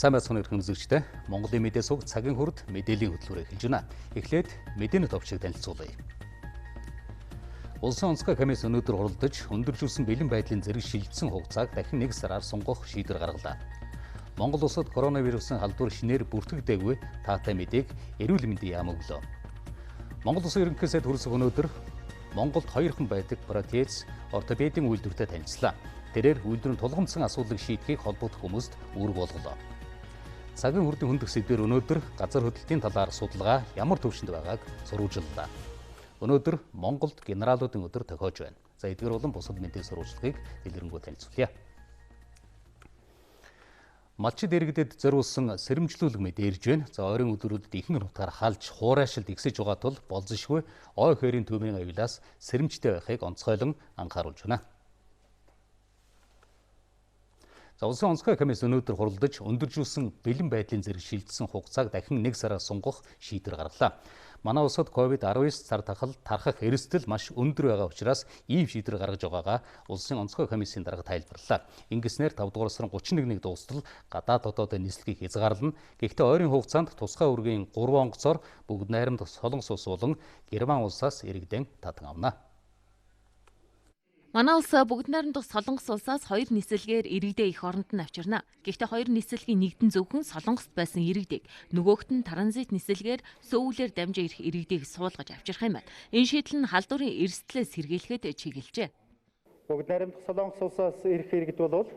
Сайн байцгаана уу үзэгчдээ. Mongolia мэдээ суг цагийн хүрд мэдээллийн хөтөлбөр эхэлж байна. Эхлээд мэдээний товчийг танилцуулъя. Улсын онцгой комисс өнөөдөр хуралдаж өндөржүүлсэн бэлэн байдлын зэрэг шилжсэн хугацааг дахин 1 сараар сунгах шийдвэр гаргалаа. Монгол улсад коронавирусын халдвар шинээр бүртгэгдээгүй таатай мэдээг эрүүл мэндийн яам өглөө. Монгол улсын ерөнхий сайд хүрэлцэх өнөөдөр Монголд хоёрхан байдаг протез, ортопедийн үйлдвэртэй танилцлаа. Тэрээр үйлдвэрийн тулгамдсан асуудлыг шийдэхийг холбогдох хүмүүст үүрэг болголоо. Цагийн хүрдийн хөндөх сэдвээр өнөөдөр газар хөдлөлтийн талаар судалгаа ямар төвшөнд байгааг сурвалжлалаа. Өнөөдөр Монголд генералуудын өдөр тохиож байна. За эдгээр болон бусад мэдээ сурвалжлагыг дэлгэрэнгүй танилцуулъя. Малчид иргэдэд зориулсан сэрэмжлүүлэг мэдээ ирж байна. За ойрын өдрүүдэд ихэнх нутгаар халж хуурайшилд ихсэж байгаа тул болзошгүй ой хоёрын төвийн аюулаас сэрэмжтэй байхыг онцгойлон анхааруулж байна. За улсын онцгой комисс өнөөдөр хуралдаж өндөржүүлсэн бэлэн байдлын зэрэг шилжсэн хугацааг дахин 1 сараар сунгах шийдвэр гаргалаа. Манай улсад COVID-19 цар тахал тархах эрсдэл маш өндөр байгаа учраас ийм шийдвэр гаргаж байгаагаа улсын онцгой комиссийн дарга тайлбарлаа. Ингэснээр 5 дугаар сарын 31-ний дуустал гадаад хотоодын нислэгийг хязгаарлана. Гэхдээ ойрын хугацаанд тусгай үргийн 3 онгоцоор бүгд найрамд Солонгос улс болон Герман улсаас иргэдэн татан авна. Манай улс бүгд найрамдах Солонгос улсаас 2 нислэгээр иргэдээ их оронд нь авчирна. Гэхдээ 2 нислэгийн нэгд нь зөвхөн Солонгост байсан иргэдэг, нөгөөхт нь транзит нислэгээр сөүлээр дамжиж ирэх иргэдийг суулгаж авчрах юм байна. Энэ шийдэл нь халдварын эрсдлээс сэргийлэхэд чиглэлжээ. Бүгд найрамдах Солонгос улсаас ирэх иргэд бол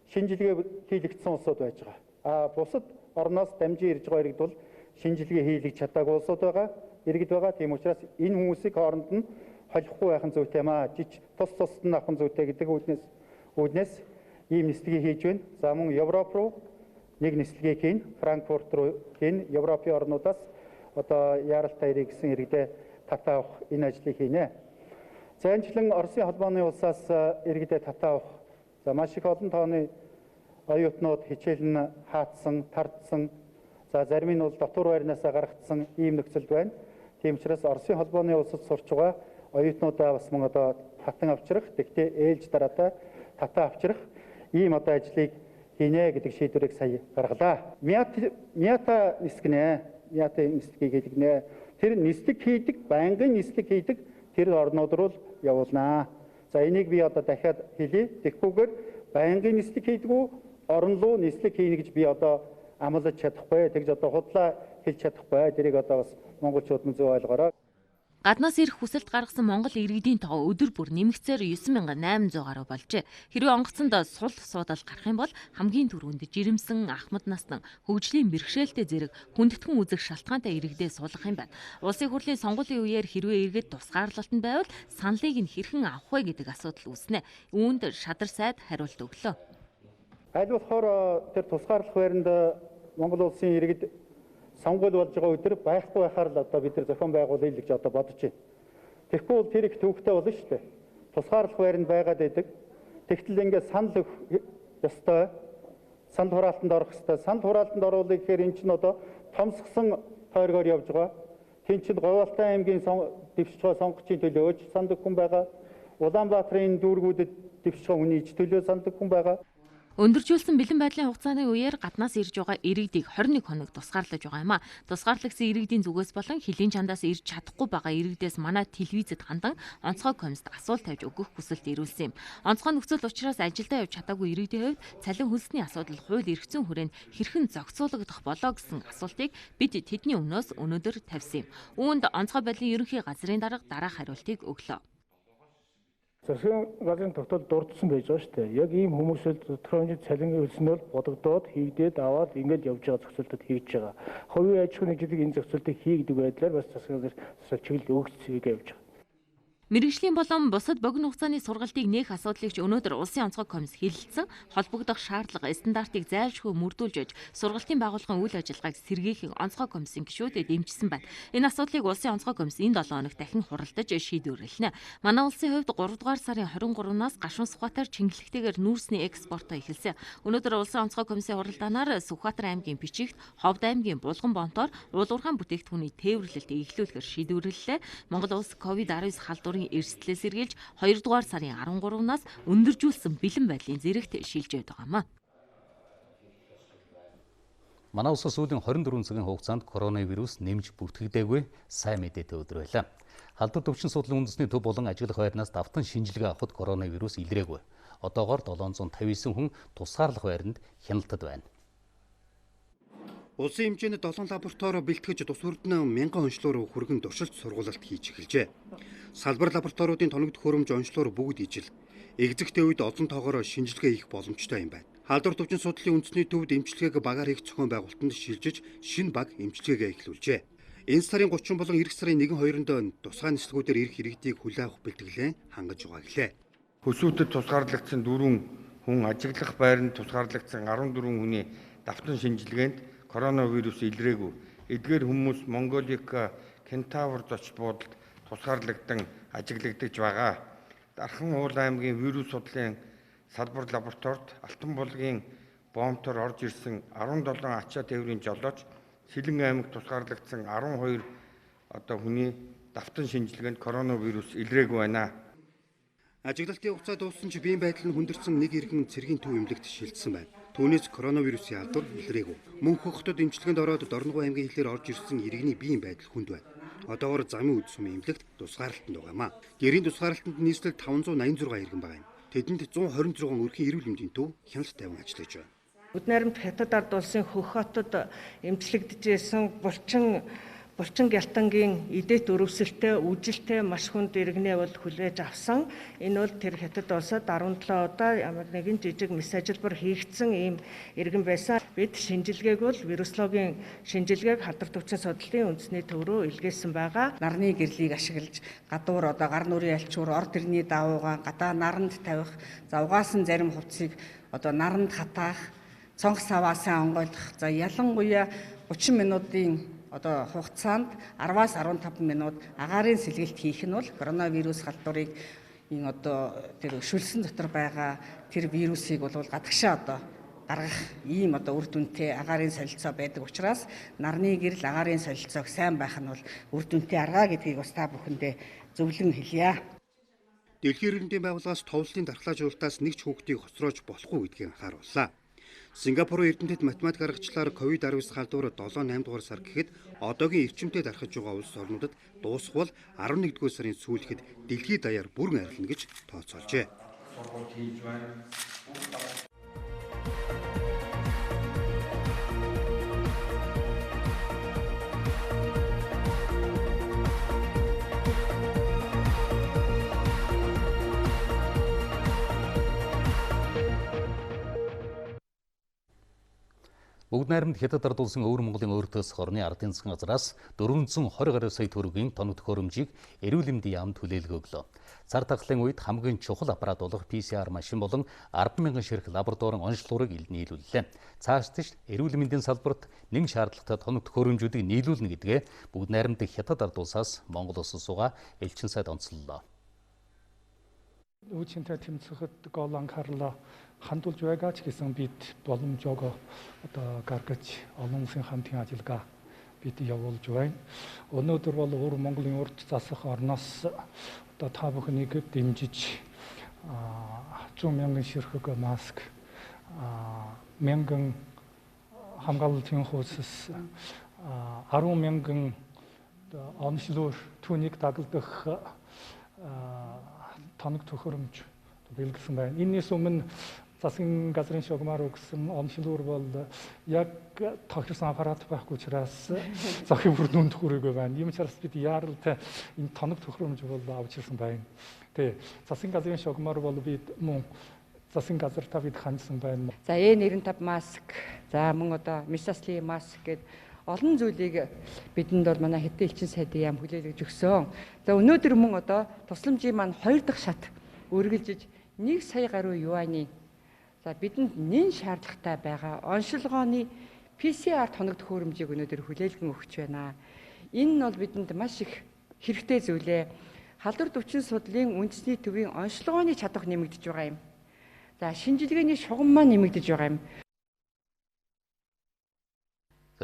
шинжилгээ хийлэгдсэн улсууд байж байгаа. Бусад орноос дамжиж ирж байгаа иргэд бол шинжилгээ хийлгэж чадаагүй улсууд байгаа, иргэд байгаа. Тийм учраас энэ хүмүүсийг хооронд нь холихгүй байх нь зүйтэй юм аа. Жиж тус нь авах нь зүйтэй гэдэг үүднээс ийм нислэгийг хийж байна. За мөн Европ руу нэг нислэгийг хийн, Франкфурт руу хийн, Европын орнуудаас одоо яаралтай ирэх гэсэн иргэдээ татаа авах энэ ажлыг хийнэ. За энэчлэн Оросын холбооны улсаас иргэдээ татаа авах. За маш их олон тооны оюутнууд хичээл нь хаацсан, тардсан. За зарим нь бол дотор байрнаас гаргагдсан ийм нөхцөлд байна. Тийм учраас Оросын холбооны улсад сурч байгаа оюутнуудаа бас мөн одоо татан авчрах, тэгтээ ээлж дараатаа татаа авчрах ийм одоо ажлыг хийнэ гэдэг шийдвэрийг сая гаргалаа. Мята нислэгийг хийдэгнэ. Тэр нислэг хийдэг, байнгын нислэг хийдэг тэр орнууд руу явуулнаа. За энийг би одоо дахиад хэлье. Тэгэхгүйгээр байнгын нислэг хийдэггүй орон руу нислэг хийнэ гэж би одоо амлаж чадахгүй. Тэгж одоо худлаа хэлж чадахгүй. Тэрийг одоо бас монголчууд нь зөв ойлгоорой. Гаднаас ирэх хүсэлт гаргасан Монгол иргэдийн тоо өдөр бүр нэмэгцээр 9800 гаруй болжээ. Хэрвээ онгоцонд сул суудал гарах юм бол хамгийн түрүүнд жирэмсэн ахмад настан хөгжлийн бэрхшээлтэй зэрэг хүндэтгэн үзэх шалтгаантай иргэдээ суулгах юм байна. Улсын хурлын сонгуулийн үеэр хэрвээ иргэд тусгаарлалтанд байвал саналыг нь хэрхэн авах вэ гэдэг асуудал үүснэ. Үүнд шадар сайд хариулт өглөө. Аль болохоор тэр тусгаарлах байранд Монгол улсын иргэд сонгуул болж байгаа өдөр байхгүй байхаар л одоо бид нар зохион байгуулъя гэж одоо бодож байна. Тэгэхгүй бол тэр их төвөгтэй болно шүү дээ. Тусгаарлах байранд байгаад байдаг. Тэгтэл ингээд санал өгөх ёстой. Санал хураалтанд орох ёстой. Санал хураалтанд оруулах гэхээр эн чинь одоо томсгсон тойргоор явж байгаа. Тэн чинь Говьалтай аймгийн дэвшиж байгаа сонгогчийн төлөө ч санд хүн байгаа. Улаанбаатарын дүүргүүдэд дэвшиж байгаа хүний ч төлөө санд хүн байгаа. Өндөржүүлсэн бэлэн байдлын хугацааны үеэр гаднаас ирж байгаа иргэдийг 21 хоног тусгаарлаж байгаа юм а. Тусгаарлагдсан иргэдийн зүгээс болон хилийн чандаас ирж чадахгүй байгаа иргэдээс манай телевизэд хандан онцгой комиссд асуулт тавьж өгөх хүсэлт ирүүлсэн юм. Онцгой нөхцөл учраас ажилдаа явж чадаагүй иргэдийн хувьд цалин хөлсний асуудал хууль эрх зүйн хүрээнд хэрхэн зохицуулагдах болоо гэсэн асуултыг бид тэдний өмнөөс өнөөдөр тавьсан юм. Үүнд онцгой байдлын ерөнхий газрын дарга дараах хариултыг өглөө. Засгийн газрын тогтоол дурдсан байж байгаа шүү дээ. Яг ийм хүмүүсэл тодорхой цалингийн хөлснөөр бодогдоод хийгдээд аваад ингээд явж байгаа зохицуултад хийж байгаа. Хувийн аж ахуйн нэгжлэг энэ зохицуултыг хийгдэг байдлаар бас засгийн газар чиглэл өгцгийг явж байгаа. Мэргэжлийн болон бусад богино хугацааны сургалтыг нээх асуудлыг ч өнөөдөр улсын онцгой комисс хэлэлцэн холбогдох шаардлага стандартыг зайлшгүй мөрдүүлж сургалтын байгууллагын үйл ажиллагааг сэргийлэх онцгой комиссийн гишүүдэд дэмжсэн байна. Энэ асуудлыг улсын онцгой комисс энэ 7 хоног дахин хуралдаж шийдвэрлэнэ. Манай улсын хувьд 3 дугаар сарын 23-наас гашуун Сүхбаатар Чингэлэгтэйгээр нүүрсний экспортоо эхэлсэн. Өнөөдөр улсын онцгой комиссийн хуралдаанаар Сүхбаатар аймгийн Бичигт, Ховд аймгийн Булган Бонтоор уулуурхаан бүтээгдэхүүний тээвэрлэлт эхлүүлэхээр шийдвэрлэлээ. Монгол улс COVID-19 халдварын эрсдлээс сэргийлж 2 дугаар сарын 13-наас өндөржүүлсэн бэлэн байдлын зэрэгт шилжээд байгаа юм. Манай улсаас сүүлийн 24 цагийн хугацаанд коронавирус нэмж бүртгэгдээгүй сайн мэдээтэй өдөр байлаа. Халдвар төвчин судлалын үндэсний төв болон ажиглах байрнаас давтан шинжилгээ авахд коронавирус илрээгүй. Одоогоор 759 хүн тусгаарлах байранд хяналтад байна. Улсын хэмжээнд 7 лаборатори бэлтгэж тус хүрдэн 1000 онцлоор хүргэн туршилт сургуулалт хийж эхэлжээ. Салбар лабораториудын тоногдох хөрөмж онцлоор бүгд ижил. Эгзэгтэй үед олон тоогоор шинжилгээ хийх боломжтой юм байна. Халдвар төвчин судлалын үндэсний төвд эмчилгээг багаар хийх зохион байгуулалтанд шилжиж шинэ баг эмчилгээгээ эхлүүлжээ. Энэ сарын 30 болон эх сарын 1-2-нд тусгай нислэгүүдээр ирэх иргэдийг хүлээн авах бэлтгэлээ хангаж байгаа гэлээ. Хөсөөдөд тусгаарлагдсан 4 хүн, ажиглах байранд тусгаарлагдсан 14 хүний давтан шинжилгээнд коронавирус илрээгүй. Эдгээр хүмүүс Mongolian кентавр зоч буудалд тусгаарлагдан ажиглагдаж байгаа. Дархан уул аймгийн вирус судлалын салбар лабораторид Алтан булгийн боомтор орж ирсэн 17 ачаа тээврийн жолооч, Сэлэн аймагт тусгаарлагдсан 12 хүний давтан шинжилгээнд коронавирус илрээгүй байна. Ажиглалтын хугацаа дууссан ч биеийн байдал нь хүндэрсэн нэг иргэн цэргийн төв эмнэлэгт шилжсэн байна. Түүнээс коронавирусын алдар илрээгүй. Мөнх хотод эмчилгээнд ороод Дорногов аймгийн хилээр орж ирсэн иргэний биеийн байдал хүнд байна. Одоогоор замын үд сум эмнэлэгт тусгаарлалтанд байгаамаа. Гэрийн тусгаарлалтанд нийслэл 586 иргэн байгаа юм. Тэдэнд 126 өрхийн эрүүл мэндийн төв хяналт тавин ажиллаж байна. Бүгд найрамд хятад ард улсын Хөх хотод эмчлэгдэжсэн булчин гялтангийн эдэт өрөвсөлтэй, үжилтэй маш хүнд иргэнээ бол хүлээж авсан. Энэ бол тэр хятад улсад 17 удаа ямар нэгэн жижиг мэс ажилбар хийгдсэн ийм иргэн байсан. Бид шинжилгээг бол вирусологийн шинжилгээг халдвар төвчин судлалын үндэсний төв рүү илгээсэн байгаа. Нарны гэрлийг ашиглаж гадуур гар нүрийн альчуур, орд ирний давуугаан, гадаа наранд тавих, угаасан зарим хувцсыг наранд хатаах, цонх саваасаа онгойлгох. За ялангуяа 30 минутын хугацаанд 10-аас 15 минут агаарын сэлгэлт хийх нь бол коронавирус халдварыг тэр шүлсэн дотор байгаа тэр вирусыг бол гадагшаа гаргах ийм үр дүнтэй агаарын солилцоо байдаг учраас нарны гэрэл агаарын солилцоог сайн байх нь бол үр дүнтэй арга гэдгийг бас та бүхэндээ зөвлөн хэлье. Дэлхийн эрдэмтдийн байгууллагаас товлолтын дархлаажуулалтаас нэг ч хүүхдийг хоцроож болохгүй гэдгийг анхаарууллаа. Сингапурын эрдэмтэд математик аргачлалаар COVID-19 халдвар 7-8 дугаар сар гэхэд одоогийн эрчимтэй дарахж байгаа улс орнуудад дуусах бол 11 дугаар сарын сүүлэхэд дэлхийд даяар бүрэн арилна гэж тооцоолжээ. Бүгд найрамд хятад ард улсын өвөр Монголын өөртөөс хорны ардын засгийн газраас 420 гаруй сая төгрөгийн тоног төхөөрөмжийг эрүүл мэндийн яамд хүлээлгэ өглөө. Цар тахлын үед хамгийн чухал аппарат болох PCR машин болон 10,000 ширхэг лабораторийн онцлогыг нийлүүллээ. Цаашдаа эрүүл мэндийн салбарт нэг шаардлагатай тоног төхөөрөмжүүдийг нийлүүлнэ гэдгээ бүгд найрамд хятад ард улсаас Монгол улс суугаа элчин сайд онцлолоо. Үүчинтэй тэмцэхэд гол анхаарлаа хандуулж байгаа ч гэсэн бид боломжоо гаргаж олон улсын хамтын ажиллагаа бид явуулж байна. Өнөөдөр бол өвөр Монголын урд засах орноос та бүхнийг дэмжиж 100,000 ширхэг маск, 1000 хамгаалалтын хувцас, 10,000 онцлог түүнийг дагалдах тоног төхөөрөмж бэлгэлсэн байна. Энэс өмнө засгийн газрын шугамаар өгсөн онцлог бол яг тохирсон аппарат байхгүй учраас захын бүр дүнд хүрээгүй байна. Ийм учраас бид яаралтай энэ тоног төхөөрөмж бол авч ирсэн байна. Тэгээ засгийн газрын шугамаар бол бид мөн засгийн газартаа бид хандсан байна. За N95 маск, за мөн мисасли маск гэдэг олон зүйлийг бидэнд бол манай хэдэн элчин сайдын яам хүлээлгэж өгсөн. За өнөөдөр мөн тусламжийн маань 2 дахь шат үргэлжиж 1 сая гаруй юаний бидэнд нэн шаардлагатай байгаа онцлогооны PCR тоног төхөөрөмжийг өнөөдөр хүлээлгэн өгч байна. Энэ нь бол бидэнд маш их хэрэгтэй зүйлээ. Халдвар төвчин судлалын үндэсний төвийн онцлогооны чадвар нэмэгдэж байгаа юм. За шинжилгээний шугам маань нэмэгдэж байгаа юм.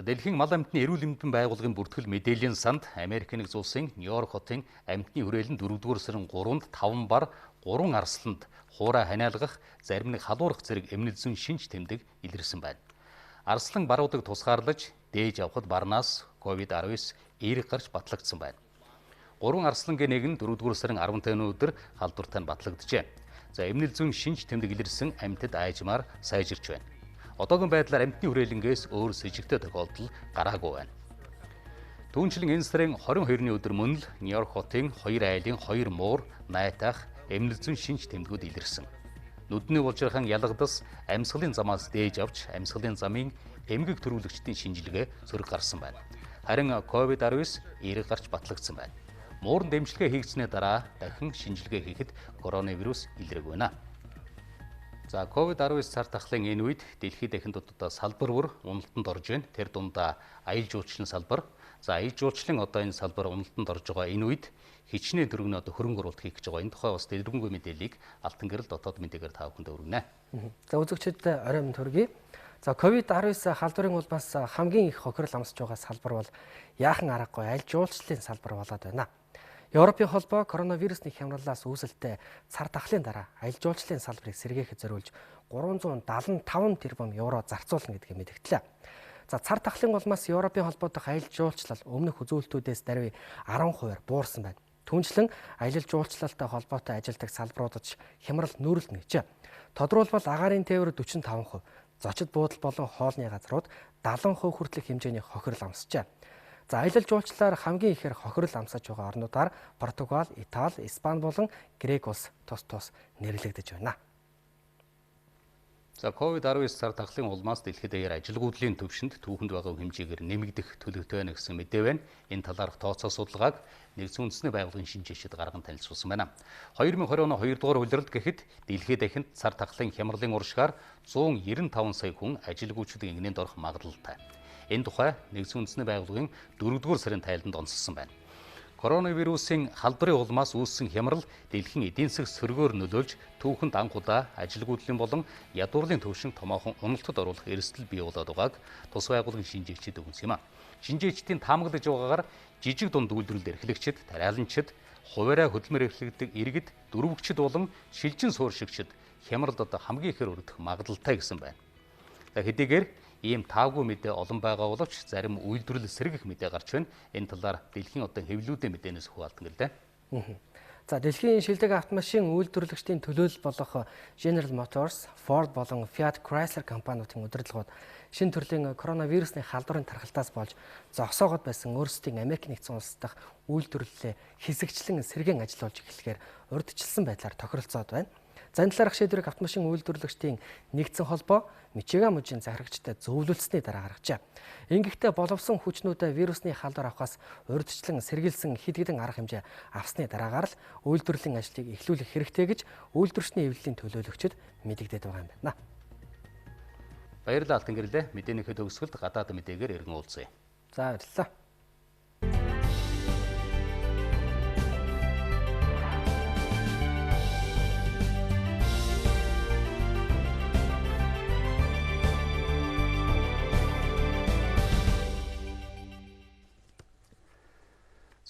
Дэлхийн мал амьтны эрүүл мэндийн байгууллагын бүртгэл мэдээллийн санд Америк нэгдсэн улсын Нью-Йорк хотын амьтны хүрээлэн 4-р сарын 3-нд 5 бар 3 арсланд хуурай ханиалгах, зарим нэг халуурах зэрэг эмнэлзэн шинж тэмдэг илэрсэн байна. Арслан баруудаг тусгаарлаж дээж авахд барнаас COVID-19 эерэг гарч батлагдсан байна. 3 арслангийн нэг нь 4-р сарын 15-ны өдөр халдвартай нь батлагджээ. За эмнэлэг зүйн шинж тэмдэг илэрсэн амьтад айжмаар сайжирч байна. Одоогийн байдлаар амьтны хүрээлэнгээс өөр с ижигтэй тохиолдол гараагүй байна. Түүнчлэн энэ сарын 22-ны өдөр мөн л Нью-Йорк хотын 2 айлын 2 муур найтах эмнэлэг зүйн шинж тэмдгүүд илэрсэн. Нүдний булчирхан ялгадас амьсгалын замаас дээж авч амьсгалын замын эмгэг төрүүлэгчдийн шинжилгээ сөрөг гарсан байна. Харин COVID-19 эерэг гарч батлагдсан байна. Муурн дэмжлэгээ хийгдсэний дараа дахин шинжилгээ хийхэд коронавирус илрэг байна. За COVID-19 цар тахлын энэ үед дэлхийд дахин дотоод салбар бүр уналтанд орж байна. Тэр дундаа аялал жуулчлалын салбар. За аялал жуулчлалын одоо энэ салбар уналтанд орж байгаа энэ үед хичнээн дөрвөн хөрөнгө оруулалт хийх гэж байгаа. Энэ тухай бас дэлгэрэнгүй мэдээллийг Алтан гэрэл дотоод мэдээгээр та бүхэнд өргөнэ. За үзэгчид оройн төргий. За COVID-19 халдварын улмаас хамгийн их хохирол амсж байгаа салбар бол яахан аргагүй аялал жуулчлалын салбар болоод байна. Европын холбоо коронавирусны хямралаас үүсэлтэй цар тахлын дараа аялал жуулчлалын салбарыг сэргээхэд зориулж 375 тэрбум евро зарцуулна гэдгийг мэдгдлээ. За цар тахлын улмаас Европын холбоо дахь аялал жуулчлал өмнөх үзүүлэлтүүдээс даруй 10% буурсан байна. Түүнчлэн аялал жуулчлалтай холбоотой ажилладаг салбаруудад хямрал нүүрлэнэ гэжээ. Тодорхойлбол агаарын тээвэр 45%, зочид буудал болон хоолны газрууд 70% хүртэлх хэмжээний хохирол амсжээ. За аялал жуулчлалаар хамгийн ихээр хохирол амсаж байгаа орнуудаар Португал, Итали, Испани болон Грек улс тус нэрлэгдэж байна. За COVID-19 цар тахлын улмаас дэлхийд даяар ажилгүйдлийн төвшөнд түүхэнд байгаа хэмжээгээр нэмэгдэх төлөвтэй байна гэсэн мэдээ байна. Энэ талаарх тооцоо судалгааг нэгдсэн үндэсний байгууллагын шинжээчид гарган танилцуулсан байна. 2020 оны 2 дугаар улиралд гэхэд дэлхийд дахинд цар тахлын хямралын уршгаар 195 сая хүн ажилгүйчдийн эгнээнд орох магадлалтай. Энэ тухай нэгдсэн үндэсний байгууллагын 4-р сарын тайланд онцлсон байна. Коронавирусын халдварын улмаас үүссэн хямрал дэлхийн эдийн засаг сөргөөр нөлөөлж түүхэнд анх удаа ажилгүйдлийн болон ядуурлын төвшин томоохон уналтад оруулах эрсдэл бий болоод байгааг тус байгууллагын шинжээчид өгсөн юм а. Шинжээчдийн таамаглаж байгаагаар жижиг дунд үйлдвэрлэл эрхлэгчид, тариаланчид, хуваарай хөдөлмөр эрхлэгдэг иргэд, дөрвөгчид болон шилжин суурьшигчид хямралд хамгийн ихээр өргөх магадлалтай гэсэн байна. За хэдийгээр ийм таагүй мэдээ олон байгаа боловч зарим үйлдвэрлэл сэргэх мэдээ гарч байна. Энэ талаар дэлхийн одоо хэвлэлүүдийн мэдээнээс хүү Алтан гэлээ. За дэлхийн шилдэг автомашин үйлдвэрлэгчдийн төлөөлөл болох General Motors, Ford болон Fiat Chrysler компаниудын удирдлагууд шинэ төрлийн коронавирусны халдварын тархалтаас болж зогсоогод байсан өөрсдийн Америк нэгдсэн улс дахь үйлдвэрлэлээ хэсэгчлэн сэргээн ажиллуулж эхлэхээр урьдчилсан байдлаар тохиролцоод байна. За энэ талаарх шийдвэрийг автомашин үйлдвэрлэгчдийн нэгдсэн холбоо Мичиган мужийн захирагчтай зөвлөлдсөний дараа гаргажээ. Ингэхдээ боловсон хүчнүүдээ вирусны халдвар авахаас урьдчилан сэргийлсэн хэд хэдэн арга хэмжээ авсны дараагаар л үйлдвэрлэлийн ажлыг эхлүүлэх хэрэгтэй гэж үйлдвэрчний эвлэлийн төлөөлөгчид мэдэгдээд байгаа юм байна. Баярлалаа Алтан гэрлээ. Мэдээнийхээ төгсгөлд гадаад мэдээгээр иргэн уулзъя. За баярлалаа.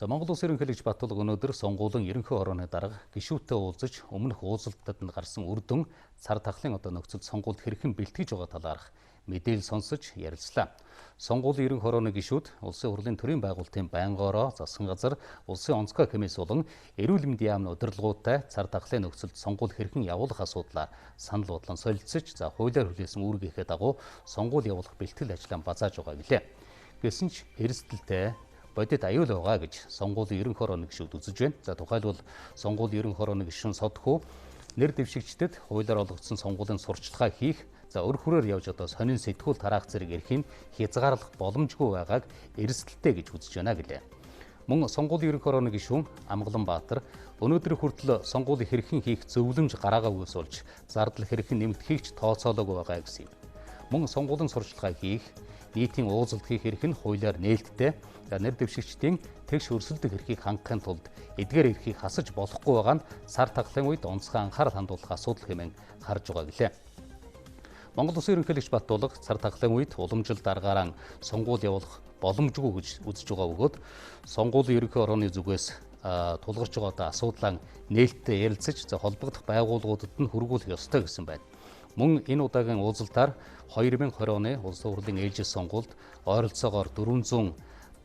За Монгол Улсын ерөнхийлөгч Баттулга өнөөдөр сонгуулийн ерөнхий орооны дарга гишүүдтэй уулзаж өмнөх уулзалтад гарсан үр дүн цар тахлын одоо нөхцөл сонгуульд хэрхэн бэлтгэж байгаа талаарх мэдээлэл сонсож ярилцлаа. Сонгуулийн ерөнхий орооны гишүүд улсын хурлын төрийн байгуулалтын байнгын ороо, засгийн газар, улсын онцгой комисс болон эрүүл мэндийн яамны удирдлагуудтай цар тахлын нөхцөлд сонгуул хэрхэн явуулах асуудлаар санал бодлон солилцож, за хуулиар хүлээсэн үүргийнхээ дагуу сонгуул явуулах бэлтгэл ажлаа базааж байгаа гэлээ. Гэсэн ч эрсдэлтэй бодит аюул байгаа гэж сонгуулийн ерөнхий орооны гишүүд үзэж байна. За тухайлбал сонгуулийн ерөнхий орооны гишүүн Содхуу нэр дэвшигчдэд хуулиар олгогдсон сонгуулийн сурчлагаа хийх, за өр хүрээр явж одоо сонин сэтгүүл тараах зэрэг эрхийг хязгаарлах боломжгүй байгааг эрсдэлтэй гэж үзэж байна гэлээ. Мөн сонгуулийн ерөнхий орооны гишүүн Амгалан Баатар өнөөдөр хүртэл сонгуулийн хэрхэн хийх зөвлөмж гараагаагүйс болж зардал хэрхэн нэмэгдэхийг ч тооцоолоогүй байгаа гэсэн юм. Мөн сонгуулийн сурчлагаа хийх, нийтийн уулзалт хийх эрх нь хуулиар нээлттэй. Нэр дэвшигчдийн тэгш өрсөлдөх эрхийг хангахын тулд эдгээр эрхийг хасаж болохгүй байгаа нь цар тахлын үед онцгой анхаарал хандуулах асуудал хэмээн харж байгаа гэлээ. Монгол Улсын ерөнхийлөгч Баттулга цар тахлын үед уламжлал даргаараа сонгуул явуулах боломжгүй гэж үзэж байгаа бөгөөд сонгуулийн ерөнхий орооны зүгээс тулгарч байгаа асуудлаа нээлттэй ярилцаж холбогдох байгууллагуудад нь хүргүүлэх ёстой гэсэн байна. Мөн энэ удаагийн уулзалтаар 2020 оны улс хурлын ээлжид сонгуульд ойролцоогоор 470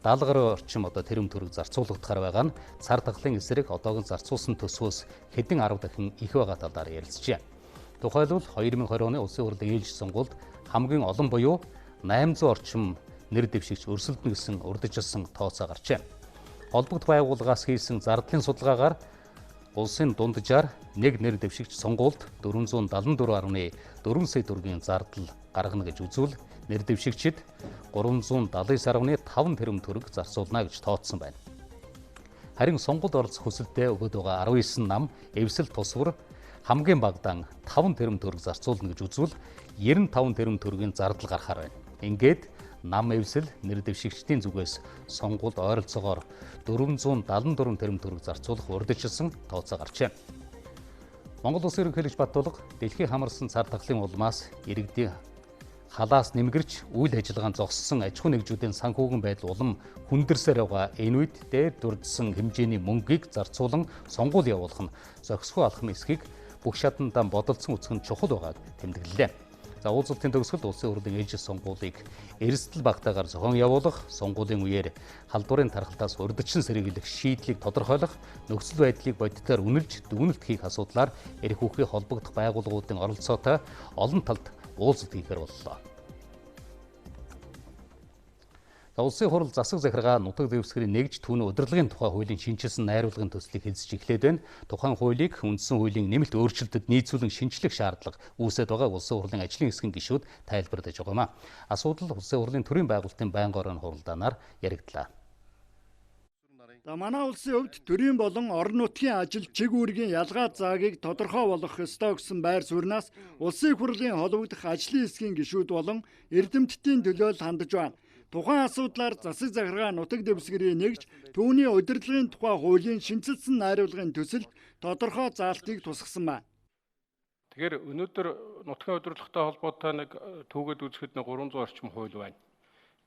гаруй орчим тэрэм төгрөг зарцуулагдахаар байгаа нь цар тахлын эсрэг одоогийн зарцуулсан төсвөөс хэдэн 10 дахин их байгаа талаар ярилцжээ. Тухайлбал 2020 оны улсын хурлын ээлжид сонгуульд хамгийн олон буюу 800 орчим нэр дэвшигч өрсөлдөнө гэсэн урдчилсан тооцоо гарчээ. Холбогд байгууллагаас хийсэн зардлын судалгаагаар улсын дунджаар нэг нэр дэвшигч сонгуульд 474.4 сая төгрөгийн зардал гаргана гэж үзвэл нэр дэвшигчид 379.5 тэрэм төгрөг зарцуулна гэж тооцсон байна. Харин сонгуульд оролцох хүсэлтэд өгöd байгаа 19 нам эвсэл тусвар хамгийн багадаа 5 тэрэм төгрөг зарцуулна гэж үзвэл 95 тэрэм төгрөгийн зардал гарахаар байна. Ингээд нам эвсэл нэр дэвшигчдийн зүгээс сонгуульд ойролцоогоор 474 тэрэм төгрөг зарцуулах урдчилсан тооцоо гарчээ. Монгол Улсын ерөнхийлөгч Баттулга дэлхий хамарсан цар тахлын улмаас иргэдийн халаас нэмгэрч үйл ажиллагаанд зогссон аж ахуй нэгжүүдийн санхүүгийн байдал улам хүндэрсээр байгаа энэ үед дээр дурдсан хэмжээний мөнгийг зарцуулан сонгуул явуулах нь зохисгүй алхам эсхийг бүх шатандаа бодолцсон үзэх нь чухал байгааг тэмдэглэлээ. За уулзалтын төгсгөлд улсын хурлын ээлжид сонгуулийг эрсдэл багтаагаар зохион явуулах, сонгуулийн үеэр халдварын тархалтаас урьдчилан сэргийлэх шийдлийг тодорхойлох, нөхцөл байдлыг бодитоор үнэлж дүгнэлт хийх асуудлаар эрх үүргийн холбогдох байгууллагуудын оролцоотой олон талд уулзалт хийхээр боллоо. Улсын хурал засаг захиргаа нутаг дэвсгэрийн нэгж түүний удирдлагын тухай хуулийн шинжилсэн найруулгын төслийг хэлцэж эхлээд байна. Тухайн хуулийг үндсэн хуулийн нэмэлт өөрчлөлтөд нийцүүлэн шинжлэх шаардлага үүсэж байгаа улсын хурлын ажлын хэсгийн гишүүд тайлбарлаж байгаа юм. Асуудал улсын хурлын төрийн байгуулалтын байнгын орон хуралдаанаар яригдлаа. Манай улсын хувьд төрийн болон орон нутгийн ажил чиг үүргийн ялгаа заагийг тодорхой болгох ёстой гэсэн байр сууриас улсын хурлын холбогдох ажлын хэсгийн гишүүд болон эрдэмтдийн төлөөлөл хандаж байна. Тухайн асуудлаар засаг захиргаа нутаг дэвсгэрийн нэгж түүний удирдлагын тухай хуулийн шинжилсэн найруулгын төсөлд тодорхой заалтыг тусгасан байна. Тэгэхээр өнөөдөр нутгийн удирдлагатай холбоотой нэг түүгээд үзэхэд 300 орчим хууль байна.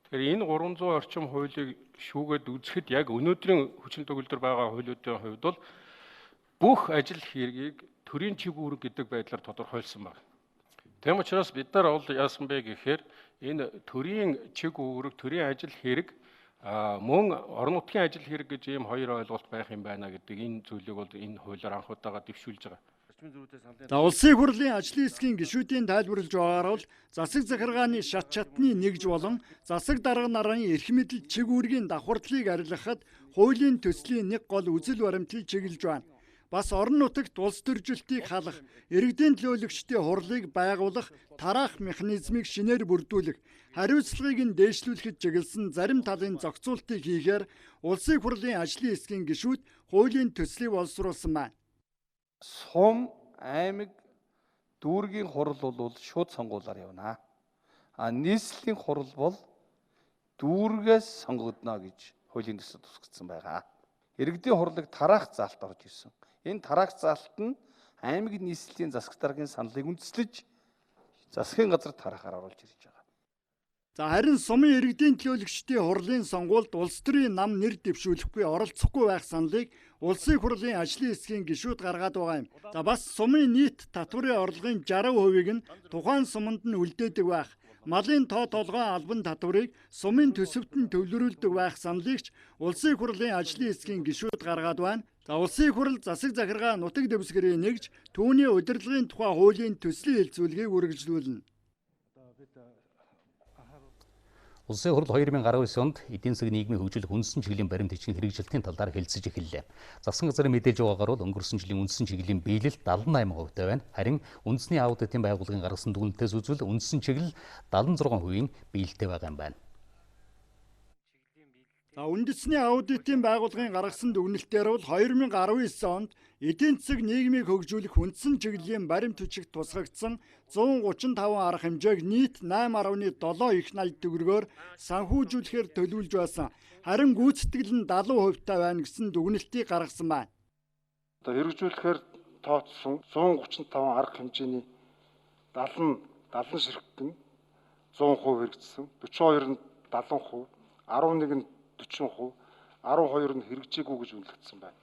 Тэгэхээр энэ 300 орчим хуулийг шүүгээд үзэхэд яг өнөөдрийн хүчин төгөлдөр байгаа хуулиудын хувьд бол бүх ажил хэргийг төрийн чиг үүрэг гэдэг байдлаар тодорхойлсон байна. Тэм учраас бид нар бол яасан бэ гэхээр энэ төрийн чиг үүрэг, төрийн ажил хэрэг мөн орон нутгийн ажил хэрэг гэж ийм хоёр ойлголт байх юм байна гэдэг энэ зүйлийг бол энэ хуулиар анх удаага дэвшүүлж байгаа. За улсын хурлын ажлын хэсгийн гишүүдийн тайлбарлаж байгаагаар бол засаг захиргааны шат чатны нэгж болон засаг дарга нарын эрх мэдэл чиг үүргийн давхардлыг арилгахад хуулийн төслийн нэг гол үзэл баримтыг чиглэж байна. Бас орон нутагт улс төржилтийг халах, иргэдийн төлөөлөгчдийн хурлыг байгуулах, тараах механизмыг шинээр бүрдүүлэх, хариуцлагыг нь дээшлүүлэхэд чиглэсэн зарим талын зохицуултыг хийхээр улсын хурлын ажлын хэсгийн гишүүд хуулийн төслийг боловсруулсан байна. Сум, аймаг, дүүргийн хурал бол шууд сонгуулаар явна. Нийслэлийн хурал бол дүүргээс сонгогдно гэж хуулийн төсөлд тусгагдсан байгаа. Иргэдийн хурлыг тараах заалт орж ирсэн. Энэ тараах заалт нь аймаг нийслэлийн засаг даргын саналыг үндэслэж засгийн газар тарахаар оруулж ирж байгаа. За харин сумын иргэдийн төлөөлөгчдийн хурлын сонгуульд улс төрийн нам нэр дэвшүүлэхгүй оролцохгүй байх саналыг улсын хурлын ажлын хэсгийн гишүүд гаргаад байгаа юм. За бас сумын нийт татварын орлогын 60%-ийг нь тухайн суманд нь үлдээдэг байх. Малын тоо толгой албан татварыг сумын төсөвт нь төвлөрүүлдэг байх саналыг ч улсын хурлын ажлын хэсгийн гишүүд гаргаад байна. За улсын хурал засаг захиргаа нутаг дэвсгэрийн нэгж түүний удирдлагын тухай хуулийн төслийн хэлцүүлгийг үргэлжлүүлнэ. Улсын хурал 2019 онд эдийн засгийн нийгмийн хөгжүүлэх үндсэн чиглэлийн баримт бичгийн хэрэгжилтийн талаар хэлцэж эхэллээ. Засгийн газрын мэдээлж байгаагаар бол өнгөрсөн жилийн үндсэн чиглэлийн биелэл 78% байна. Харин үндэсний аудитын байгууллагын гаргасан дүгнэлтээс үзвэл үндсэн чиглэл 76% биелэлтэй байгаа юм байна. Үндэсний аудитын байгууллагын гаргасан дүгнэлтээр бол 2019 онд эдийн засаг нийгмийг хөгжүүлэх үндсэн чиглэлийн баримт бичигт тусгагдсан 135 арга хэмжээг нийт 8.7 их найд төгрөгөөр санхүүжүүлэхээр төлөвлөж байсан. Харин гүйцэтгэл нь 70% байна гэсэн дүгнэлтийг гаргасан байна. Хэрэгжүүлэхээр тооцсон 135 арга хэмжээний 70 ширхэг нь 100% хэрэгжсэн, 42 нь 70%, 11 нь 40%, 12 нь хэрэгжээгүй гэж үнэлэгдсэн байна.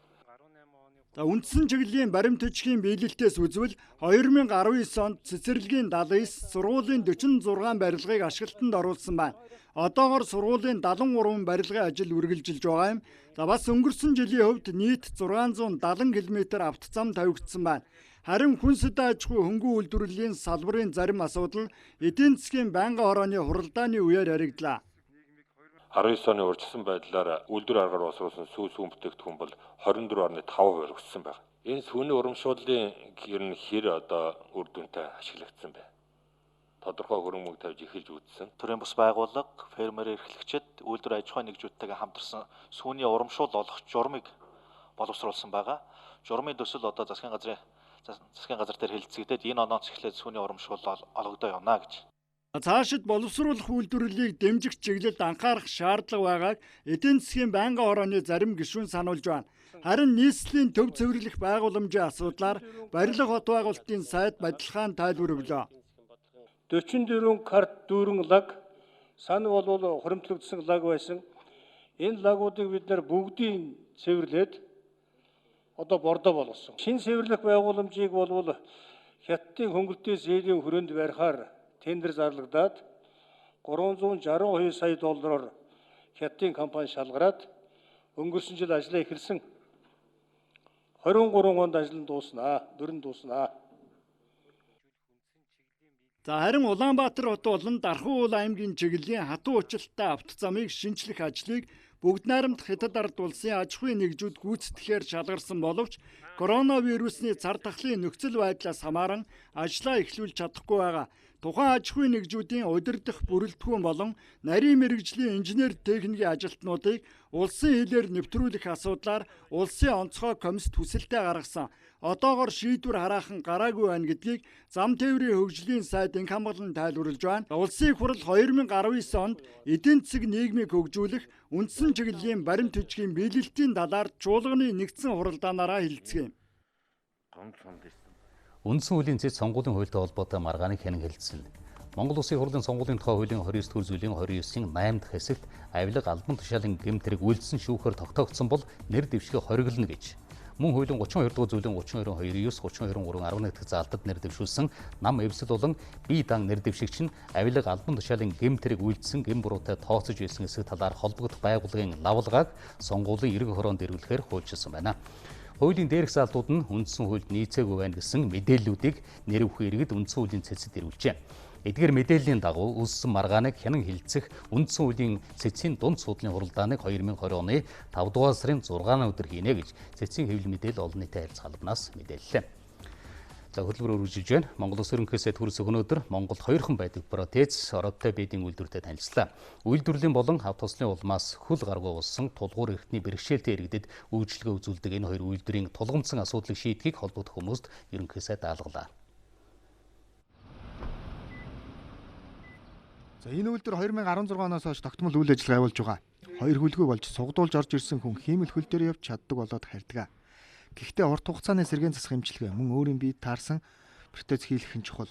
Үндсэн чиглэлийн баримт бичгийн биелэлтээс үзвэл 2019 онд цэцэрлэгийн 79, сургуулийн 46 барилгыг ашиглалтанд оруулсан байна. Одоогоор сургуулийн 73 барилгын ажил үргэлжилж байгаа юм. Бас өнгөрсөн жилийн хувьд нийт 670 км автозам тавигдсан байна. Харин хүн сэдэн аж ахуй хөнгөн үйлдвэрлэлийн салбарын зарим асуудал эдийн засгийн байнгын хорооны хуралдааны үеэр харигдлаа. 19 оны урьдчилсан байдлаар үйлдвэр аргаар боловсруулсан сүүл сүүн бүтээгдэхүүн бол 24.5% өссөн байна. Энэ сүүний урамшууллын хэр үр дүнтэй ашиглагдсан бэ? Тодорхой хөрөнгө тавьж эхэлж үзсэн. Төрийн бус байгууллага, фермер эрхлэгчид, үйлдвэр аж ахуйн нэгжүүдтэйгээ хамтарсан сүүний урамшуул олох журмыг боловсруулсан байгаа. Журмын төсөл засгийн газар дээр хэлэлцэгдээд энэ оноос эхлээд сүүний урамшуул олгодоо явна гэж. Цаашид боловсруулах үйлдвэрлэлийг дэмжих чиглэлд анхаарах шаардлага байгааг эдийн засгийн байнгын хорооны зарим гишүүн сануулж байна. Харин нийслэлийн төв цэвэрлэх байгууламжийн асуудлаар барилга хот байгуулалтын сайд Бадилхан тайлбар өглөө. 44 карт дүүрэн лаг, сан бол хуримтлагдсан лаг байсан. Энэ лагуудыг бид бүгдийг цэвэрлээд бордоо болгосон. Шинэ цэвэрлэх байгууламжийг бол Хятадын хөнгөлтэй зээлийн хүрээнд барихаар тендер зарлагдаад 362 сая доллараар Хятадын компани шалгараад өнгөрсөн жил ажлаа эхэлсэн. 23 онд ажил дөрөн дууснаа. Харин Улаанбаатар хот болон Дархан уул аймгийн чиглэлийн хатуу уучлалтай автозамыг шинжлэх ажлыг бүгд найрамдах Хятад ард улсын аж ахуйн нэгжүүд гүйцэтгэхээр шалгарсан боловч коронавирусны цар тахлын нөхцөл байдлаас хамааран ажлаа эхлүүлж чадахгүй байгаа. Тухайн аж ахуйн нэгжүүдийн удирдах бүрэлдэхүүн болон нарийн мэргэжлийн инженер техникийн ажилтнуудыг улсын хилээр нэвтрүүлэх асуудлаар улсын онцгой комисс хүсэлтээ гаргасан. Одоогоор шийдвэр хараахан гараагүй байна гэдгийг зам тээврийн хөгжлийн сайд инх хамгаалан тайлбарлаж байна. Улсын их хурл 2019 онд эдийн засаг нийгмийг хөгжүүлэх үндсэн чиглэлийн баримт бичгийн биелэлтийн талаар чуулганы нэгдсэн хуралдаанаараа хэлэлцгээв. Үндсэн хуулийн зэт сонгуулийн хуультай холбоотой маргааныг хянан хэлэлцэн. Монгол Улсын хурлын сонгуулийн тухай хуулийн 29 дугаар зүйлийн 29-ийн 8 дахь хэсэгт авилга албан тушаалын гэмтрэг үйлдсэн шүүхээр тогтоогдсон бол нэр дэвшгээ хориглоно гэж. Мөн хуулийн 32 дугаар зүйлийн 32.2-9, 32.3.11 дахь заалтад нэр дэвшүүлсэн нам эвсэл болон бие дан нэр дэвшигч нь авилга албан тушаалын гэмтрэг үйлдсэн гэм буруутай тооцож байсан эсэх талаар холбогдох байгууллагын лавлгааг сонгуулийн эрэг хороонд ирүүлэхээр хуульчилсан байна. Хуулийн дээрх заалтууд нь үндсэн хуульд нийцээгүй байна гэсэн мэдээллүүдийг нэр өвхөн иргэд үндсэн хуулийн цэцэд ирүүлжээ. Эдгээр мэдээллийн дагуу үлссэн маргааныг хянан хэлэлцэх үндсэн хуулийн цэцгийн дунд судлалын хуралдааныг 2020 оны 5 дугаар сарын 6-ны өдөр хийнэ гэж цэцгийн хэвлэл мэдээлэл олон нийтийн харилцаа албанаас мэдээллээ. Хөтөлбөр үргэлжилж байна. Монгол Улс ерөнхий сайд хүрээс өнөөдөр Монголд хоёрхан байдаг протез ородтой бэдийн үйлдвэртэй танилцлаа. Үйлдвэрлэлийн болон автобуслын улмаас хөл гаргуу болсон тулгуур эрхтний бэрхшээлтэй иргэдэд үйлчлэгээ үзүүлдэг энэ хоёр үйлдвэрийн тулгамдсан асуудлыг шийдэхийг холбогдох хүмүүст ерөнхий сайд даалгалаа. Энэ үйлдвэр 2016 оноос хойш тогтмол үйл ажиллагаа явуулж байгаа. Хоёр хүлгүй болж сугдуулж орж ирсэн хүн хиймэл хөл дээр явж чаддаг болоод харьдаг. Гэхдээ урт хугацааны сэргээн засах эмчилгээ мөн өөрийн биед таарсан протез хийх нь чухал.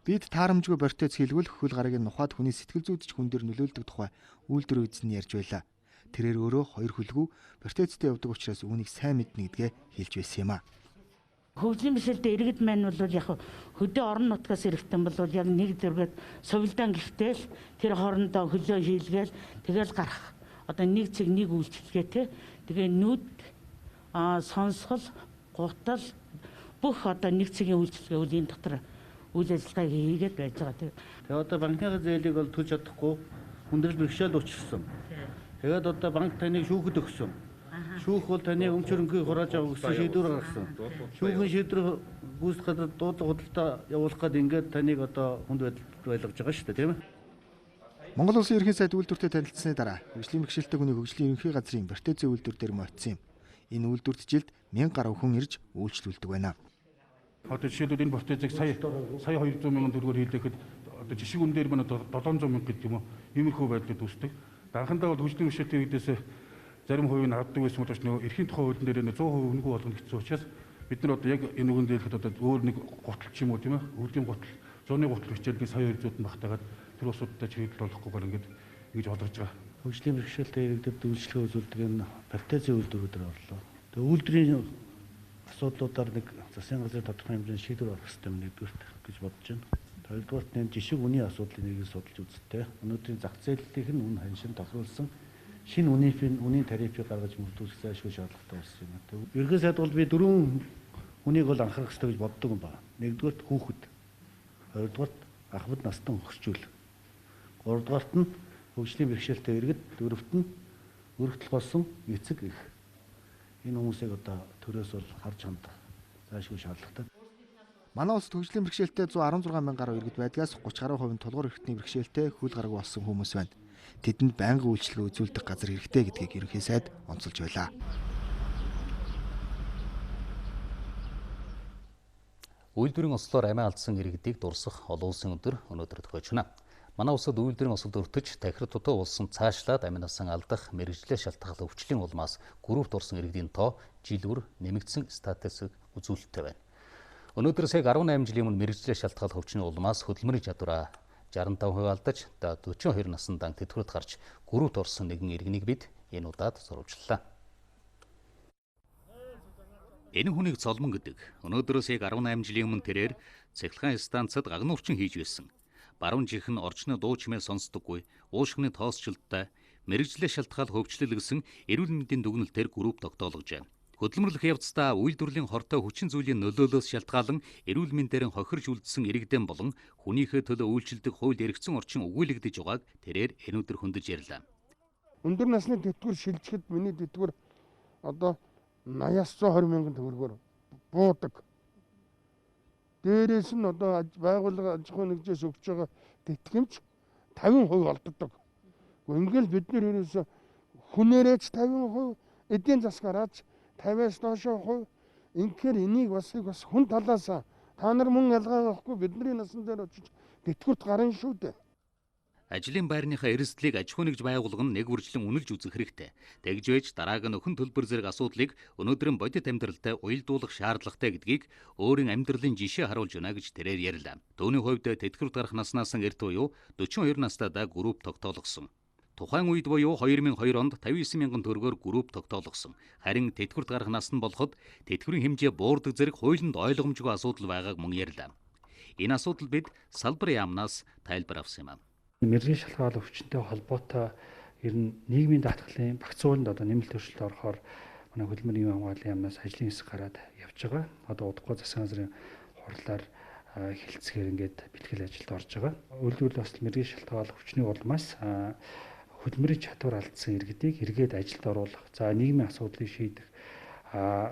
Биед таарамжгүй протез хийлгүүл хөл гарагийн нухаад хүний сэтгэл зүйдэж хүн дээр нөлөөлдөг тухай үйлдвэр эзэн нь ярьж байлаа. Тэрээр өөрөө хоёр хүлгүй протезтэй явдаг учраас үүнийг сайн мэднэ гэдгээ хэлж байсан юм а. Хөгжлийн бишэлдээ иргэд маань бол яг хөдөө орон нутгаас иргэдэн бол яг нэг дөрвөд сувилдаан гихтэл тэр хоорондоо хөлөө хийлгээл тэгэл гарах. Одоо нэг цэг нэг үйлчлэгээ те. Тэгээ нүд сонсгол, гутал бүх одоо нэг цэгийн үйлчлэгээ үлийн дотор үйл ажиллагааг хийгээд байж байгаа. Тэгээ одоо банкны зээлийг бол төлж чадахгүй хүндрэл бэрхшээл учирсан. Тэгээд одоо банк таныг шүүхэд өгсөн. Шүүх бол таны өмч хөрөнгөний хурааж авах гэсэн шийдвэр гаргасан. Шүүхийн шийдвэр гүйцэтгэх дуудлага худалдаа явуулах гээд ингээд таныг одоо хүнд байдалд байлгаж байгаа шүү дээ, тийм ээ. Монгол Улсын ерөнхий сайд үйлдвэртэй танилцсаны дараа хөгжлийн бэрхшээлтэй хүний хөгжлийн ерөнхий газрын протезийн үйлдвэр дээр моцсон юм. Энэ үйлдвэрт жилд 1000 гаруй хүн ирж үйлчлүүлдэг байна. Одоо жишээлбэл энэ протезийг сая 200 мянган төгрөгөөр хийлгэхэд одоо жишг үн дээр мань 700 мянга гэдэг юм уу. Иймэрхүү байдлууд үүсдэг. Дархандаа бол хөгжлийн бэрхшээлтэй үедээс зарим хувийг хаддаг байсан учраас нөгөө эрхийн тухай хуулийн дээр 100% үнэгүй болгох хэцүү учраас бид нар одоо яг энэ үгэн дээр одоо өөр нэг гутал ч юм уу тийм ээ. Өвлийн гутал, зууны гутал хичээлний сая 200-д нь багтаагаад тэр усуудтай чиглэл болохгүйгээр ингэж бодож байгаа. Хөгжлийн бэрхшээлтэй иргэдэд үйлчлэгээ үзүүлдэг энэ протезийн үйлдвэрүүдээр орлоо. Тэгээ үйлдвэрийн асуудлуудаар нэг засгийн газрын тодорхой хэмжээний шийдвэр гаргах хэрэгтэй нэгдүгürt гэж бодож байна. Хоёрдугаарт энэ жишг үнийн асуудлыг нэг судалж үзтээ. Өнөөдрийн зах зээлийнх нь үн ханшин тохируулсан шинэ үнийн тарифыг гаргаж мөрдүүлэх зайлшгүй шаардлагатай болсон юм. Ерөнхий сайд бол би 4 үнийг бол анхаарах хэрэгтэй гэж боддог юм байна. Нэгдүгээрт хүүхэд, хоёрдугаарт ахмад настан хөгжүүл, гуравдугаарт нь хөгжлийн бэрхшээлтэй иргэд, дөрөвт нь өргөдөл болсон эцэг их. Энэ хүмүүсийг одоо төрөөс бол харж хандах зайлшгүй шаардлагатай. Манай улсад хөгжлийн бэрхшээлтэй 116 мянган гаруй иргэд байдгаас 30 гаруй хувь нь тулгуур эрхтний бэрхшээлтэй хөл гараг болсон хүмүүс байна. Тэдэнд байнгын үйлчилгээ үзүүлдэг газар хэрэгтэй гэдгийг ерөнхий сайд онцолж байлаа. Үйлдвэрийн ослоор амиа алдсан иргэдийг дурсах олон улсын өдөр өнөөдөр тохиож байна. Манай улсад үйлдвэрийн осолд өртөж тахир дутуу болсон цаашлаад аминасан алдах мэргэжлээ шалтгаалсан өвчлийн улмаас гүрүүрт орсон иргэдийн тоо жилүүр нэмэгдсэн статистик үзүүлэлттэй байна. Өнөөдөр сая 18 жилийн өмнө мэргэжлээ шалтгаалсан өвчний улмаас хөтөлбөрийн чадвараа 65% алдаж 42 насндаа тэтгэврт гарч гүрүүрт орсон нэгэн иргэнийг бид энэ удаад сурвалжлаа. Энэ хүнийг цолмон гэдэг. Өнөөдрөөс яг 18 жилийн өмнө тэрээр цахилгаан станцад гагнуурчин хийж байсан. Баруун жих нь орчны дуу чимээ сонсдоггүй, уушгины тоосчлттай мэргэжлээ шалтгаалсан хөвчлөл гэсэн эрүүл мэндийн дүгнэлтээр групп тогтоологжээ. Хөдөлмөрлөх явцдаа үйлдвэрлэлийн хортой хүчин зүйлийн нөлөөлөөс шалтгаалan эрүүл мэндээр хохирж үлдсэн иргэдэн болон хүнийхээ төлөө үйлчилдэг хууль эргэцэн орчин өгүүлэгдэж байгааг тэрээр энэ өдөр хөндөж ярьлаа. Өндөр насны тэтгэвэр шилжихэд миний тэтгэвэр одоо 80-аас 120 мянган төгрөгөөр буудаг. Дээрээс нь одоо байгууллага аж ахуйн нэгжээс өгч байгаа тэтгэмж 50% олддог. Ингээл бид нэр ерөөсө хүнээрээч 50%, эдийн засгаараач 50-аас доошоо хувь. Инхээр энийг бас хүн талаас та нар мөн ялгаа авахгүй бидний насан дээр очиж тэтгэврт гарна шүү дээ. Ажлын байрныхаа эрсдлийг аж ахуйн нэгж байгууллага нь нэг үржлэн үнэлж үзэх хэрэгтэй. Тэгж байж дараагийн өхөн төлбөр зэрэг асуудлыг өнөөдрийн бодит амьдралтай уялдуулах шаардлагатай гэдгийг өөрийн амьдралын жишээ харуулж байна гэж тэрээр ярьлаа. Төвний хувьд тэтгэврт гарах наснаас эрт буюу 42 настайдаа групп тогтоологсон. Тухайн үед буюу 2002 онд 59 мянган төгрөгөөр групп тогтоологсон. Харин тэтгэврт гарах нас нь болоход тэтгэврийн хэмжээ буурдаг зэрэг хуулинд ойлгомжгүй асуудал байгааг мөн ярьлаа. Энэ асуудал бид салбар яамнаас тайлбар авсан юм. Мэргэжлийн шалтгаалсан өвчнөд холбоотой ер нь нийгмийн даатгалын багц ууланд одоо нэмэлт өөрчлөлт орохоор манай хөдөлмөрийн хамгааллын яамнаас ажлын хэсэг гараад явж байгаа. Одоо удахгүй засгийн газрын хурлаар хэлцгээр ингээд бэлтгэл ажилд орж байгаа. Үйлдвэрлэл осол мэргэжлийн шалтгаалсан өвчний улмаас хөдөлмөрийн чадвар алдсан иргэдийг эргээд ажилд оруулах, за нийгмийн асуудлыг шийдэх,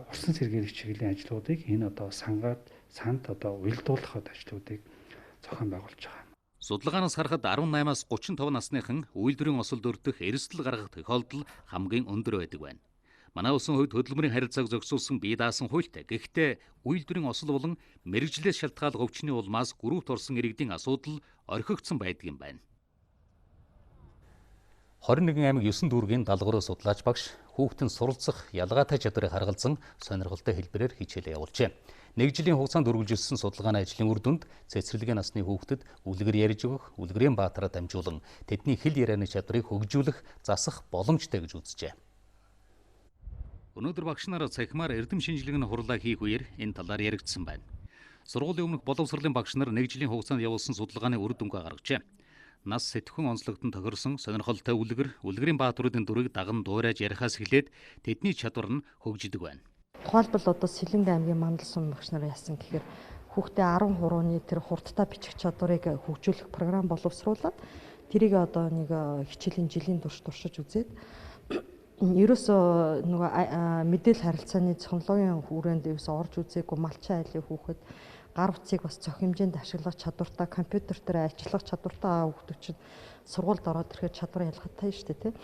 усан сэргийлэх чиглэлийн ажлуудыг энэ одоо санд одоо уялдуулах ажлуудыг зохион байгуулж байгаа. Судалгаанаас харахад 18-аас 35 насныхан үйлдвэрийн осолд өртөх эрсдэл гаргах тохиолдол хамгийн өндөр байдаг байна. Манай улсын хувьд хөдөлмөрийн харилцааг зохицуулсан бие даасан хуультай. Гэхдээ үйлдвэрийн осол болон мэргэжлээс шалтгаалсан өвчний улмаас группт орсон иргэдийн асуудал орхигдсон байдаг юм байна. 21 аймаг 9 дүүргийн даалгаврыг судлаач багш хүүхдийн суралцах ялгаатай чадварыг харгалзан сонирхолтой хэлбэрээр хичээлээ явуулжээ. 1 жилийн хугацаанд үргэлжилсэн судалгааны ажлын үр дүнд цэцэрлэгийн насны хүүхдэд үлгэр ярьж өгөх, үлгэрийн баатараа дамжуулан тэдний хэл ярианы чадварыг хөгжүүлэх засах боломжтой гэж үзжээ. Өнөөдөр багш нар цахимаар эрдэм шинжилгээний хурлаа хийх үеэр энэ талаар яригдсан байна. Сургуулийн өмнөх боловсролын багш нар 1 жилийн хугацаанд явуулсан судалгааны үр дүнгээ гаргажээ. Нас сэтгхэн онцлогдсон тохирсон сонирхолтой үлгэрийн баатаруудын дүрийг даган дуурайж ярихаас эхлээд тэдний чадвар нь хөгждөг байна. Тухайлбал одоо Сэлэнг аймгийн мандалсан багш нар яасан гэхээр хүүхдээ 10 хурууны тэр хурдтай бичих чадварыг хөгжүүлэх програм боловсруулад тэрийг одоо нэг хичээлийн жилийн турш туршиж үзээд ерөөсөө нөгөө мэдээлэл харилцааны технологийн хүрээнд ерөөсөө орж үзээгүй малчин айлын хүүхэд гар утсыг бас цох хэмжээнд ашиглах чадвартай, компьютер дээр ажиллах чадвартай хүүхдүүд чинь сургуульд ороод ирэхэд чадвар ялгаатай шүү дээ, тийм.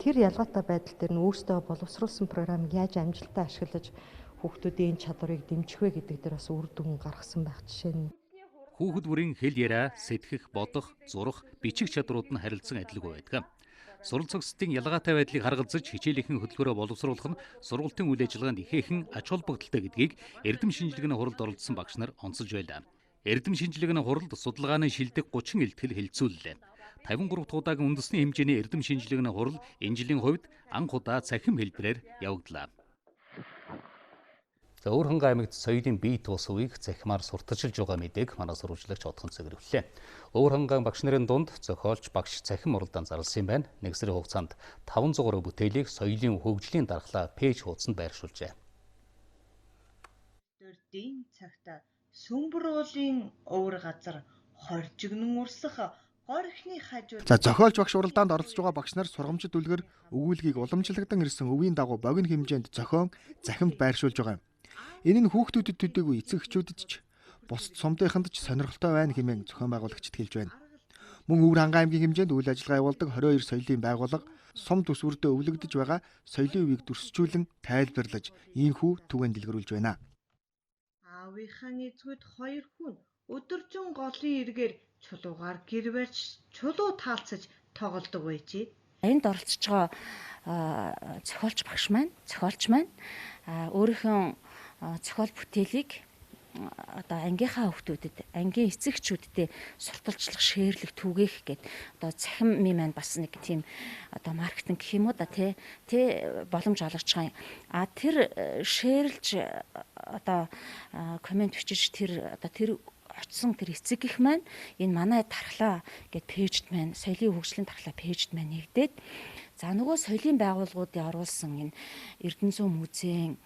Тэр ялгаатай байдал дээр нь өөрсдөө боловсруулсан програмыг яаж амжилттай ашиглаж хүүхдүүдийн чадварыг дэмжих вэ гэдэг дээр бас үр дүн гаргасан байх жишээ нь. Хүүхэд бүрийн хэл яриа, сэтгэх, бодох, зурах, бичих чадрууд нь харилцан адилгүй байдаг. Сурал цогцлтын ялгаатай байдлыг харгалзаж хичээлийнхэн хөтөлбөрөөр боловсруулах нь сургуулийн үйл ажиллагаанд ихээхэн ач холбогдолтой гэдгийг эрдэм шинжилгээний хуралд оролцсон багш нар онцолж байлаа. Эрдэм шинжилгээний хуралд судалгааны шилдэг 30 илтгэл хэлэлцүүллээ. 53 дахь удаагийн үндэсний хэмжээний эрдэм шинжилгээний хурал энэ жилийн хувьд анх удаа цахим хэлбэрээр явагдлаа. За Өвөрхангай аймагт соёлын бие туус үеийг захимаар сурталчилж байгаа мэдээг манай сурвалжлагч одхон цэгрүүллээ. Өвөрхангай багш нарын дунд зохиолч багш цахим уралдаан зарласан юм байна. Нэг сарын хугацаанд 500 гаруй бүтээлийг соёлын хөгжлийн дархлаа пэйж хуудсанд байршуулжээ. Дөрдийн цагта сүмбэр уулын өвөр газар хоржигнон урсах горхны хажууд. За зохиолч багш уралдаанд оролцож байгаа багш нар сургамжид үлгэр өгүүлгийг уламжлагдан ирсэн өвийн дагуу богино хэмжээнд зохион захимд байршуулж байгаа юм. Энэ нь хүүхдүүдэд төдийгүй эцэг эхчүүдэд ч бусад сумдынханд ч сонирхолтой байна хэмээн зохион байгуулагчид хэлж байна. Мөн Өвөрхангай аймгийн хэмжээнд үйл ажиллагаа явуулдаг 22 соёлын байгууллага сум төсвөрдөө өвлөгдөж байгаа соёлын үеийг дүрсжүүлэн тайлбарлаж ийхүү түгээн дэлгэрүүлж байна. Аавынхаа эзгүүд хоёр хүн өдөржин голын эргээр чулуугаар гэр барьж чулуу таалцаж тоглодог байжээ. Энд оролцож байгаа зохиолч багш маань, зохиолч маань өөрийнхөө зохиол бүтээлийг одоо ангийнхаа хүүхдүүдэд, ангийн эцэгчүүдэд сурталчлах, шеэрлэх, түгээх гэд одоо цахим маань бас нэг тийм одоо маркетинг гэх юм уу да тий боломж олгож байгаа юм. Тэр шеэрлж одоо комент бичиж тэр очсон тэр эцэг гих маань энэ манай дархлаа гэд пэйжд маань соёлын хөгжлийн дархлаа пэйжд маань нэгдээд за нөгөө соёлын байгууллагуудын оруулсан энэ Эрдэнэзүү музейн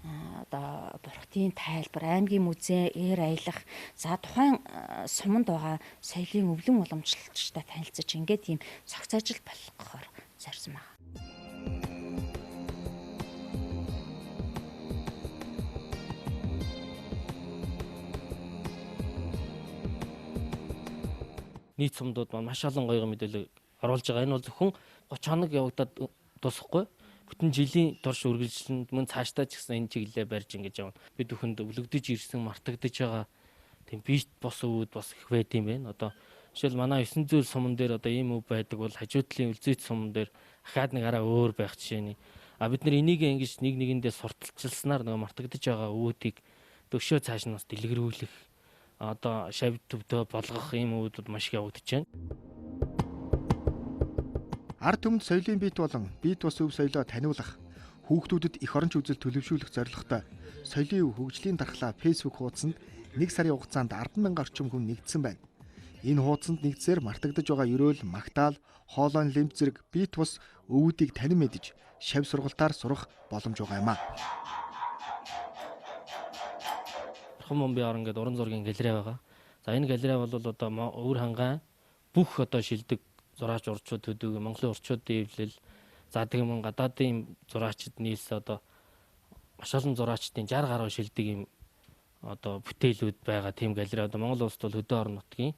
одоо бурхтын тайлбар, аймгийн музей, аялах за тухайн суманд байгаа соёлын өвлөн уламжлагчтай танилцаж ингээд тийм цогц ажил болгохоор зорьсон байна. Нийт сумдууд маань маш олон гоё мэдээлэл оруулж байгаа. Энэ бол зөвхөн 30 хоног явагдаад дуусахгүй. Бүтэн жилийн турш үргэлжлэн мөн цаашдаа ч гэсэн энэ чиглэлээр барьж ингэж явна. Бид бүхэнд өвлөгдөж ирсэн, мартагдж байгаа тийм бишт бос өвүүд бас их байд юм байна. Одоо жишээл манай 900 суман дээр одоо ийм өв байдаг бол хажуудлын үлзийт суман дээр ахаад нэг араа өөр байх жишээний. Бид нар энийг ингэж нэг нэгэндээ сурталчилснаар нөгөө мартагдж байгаа өвүүдийг төгшөө цааш нь бас дэлгэрүүлэх одоо шавь төвдөө болгох ийм өвөдүүд маш их явагдаж байна. Ард түмэнд соёлын биет болон биет бус өв соёлоо таниулах, хүүхдүүдэд эх оронч үзэл төлөвшүүлэх зорилготой соёлын хөгжлийн дархлаа Facebook хуудсанд 1 сарын хугацаанд 10,000 орчим хүн нэгдсэн байна. Энэ хуудсанд нэгдсээр мартагдж байгаа ерөөл, магтаал, хоолойн лэмт зэрэг биет бус өвүүдийг танин мэдж, шавь сургалтаар сурах боломж байгаа юм а. Бомби орон гэдэг уран зургийн галерей байгаа. За энэ галерей бол одоо Өвөрхангай бүх одоо шилдэг зураач урчууд төдийгүй Монголын урчуудын эвлэл за тэгмэн гадаадын зураачид нийлсэн одоо маш олон зураачдын 60 гаруй шилдэг юм одоо бүтээлүүд байгаа тийм галерей одоо Монгол улсад бол хөдөө орон нутгийн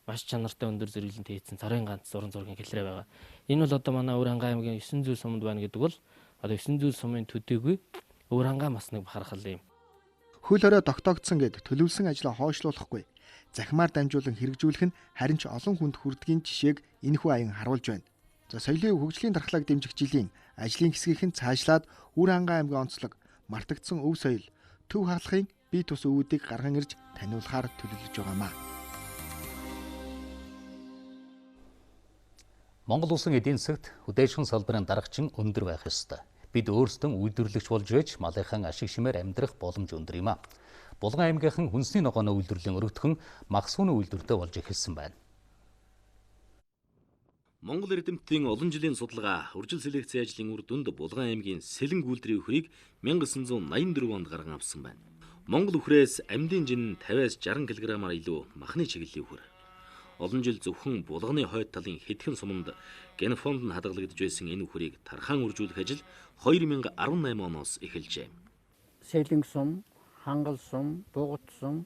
маш чанартай өндөр зэрэглэнтэй хийсэн царын ганц уран зургийн галерей байгаа. Энэ бол одоо манай Өвөрхангай аймгийн 900 суманд байна гэдэг бол одоо 900 сумын төдийгүй Өвөрхангай бас нэг бахархал юм. Хөл хорой тогтоогдсон гэд төлөвлөсөн ажлаа хойшлуулахгүй. Захимаар дамжуулан хэрэгжүүлэх нь харин ч олон хүнд хүрдгийн жишээг энэхүү аян харуулж байна. За соёлын хөгжлийн дархлааг дэмжих жилийн ажлын хэсгийнхэн цаашлаад Өвөрхангай аймгийн онцлог мартагдсан өв соёл, төв хаалхын бие тус өвүүдийг гарган ирж таниулахаар төлөвлөж байгаамаа. Монгол улсын эдийн засагт хүдээшин салбарын даргачин өндөр байх ёстой. Бид өөрсдөн үйлдвэрлэгч болж байж малынхан ашиг шимээр амьдрах боломж өндөр юм а. Булган аймгийнхан хүнсний ногооны үйлдвэрлэлийн өргөдгөн махсууны үйлдвэртэй болж эхэлсэн байна. Монгол эрдэмтдийн олон жилийн судалгаа үржил селекцийн ажлын үр дүнд Булган аймгийн сэлэн үйлдвэрийн үхрийг 1984 онд гарган авсан байна. Монгол үхрээс амьдын жин 50-аас 60 кг-аар илүү махны чиглэлийн үхэр. Олон жил зөвхөн булганы хойд талын хэдхэн суманд генофонд нь хадгалагдж байсан энэ үхрийг тархаан үржүүлэх ажил 2018 оноос эхэлжээ. Сэлэн сум, хангал сум, бугут сум,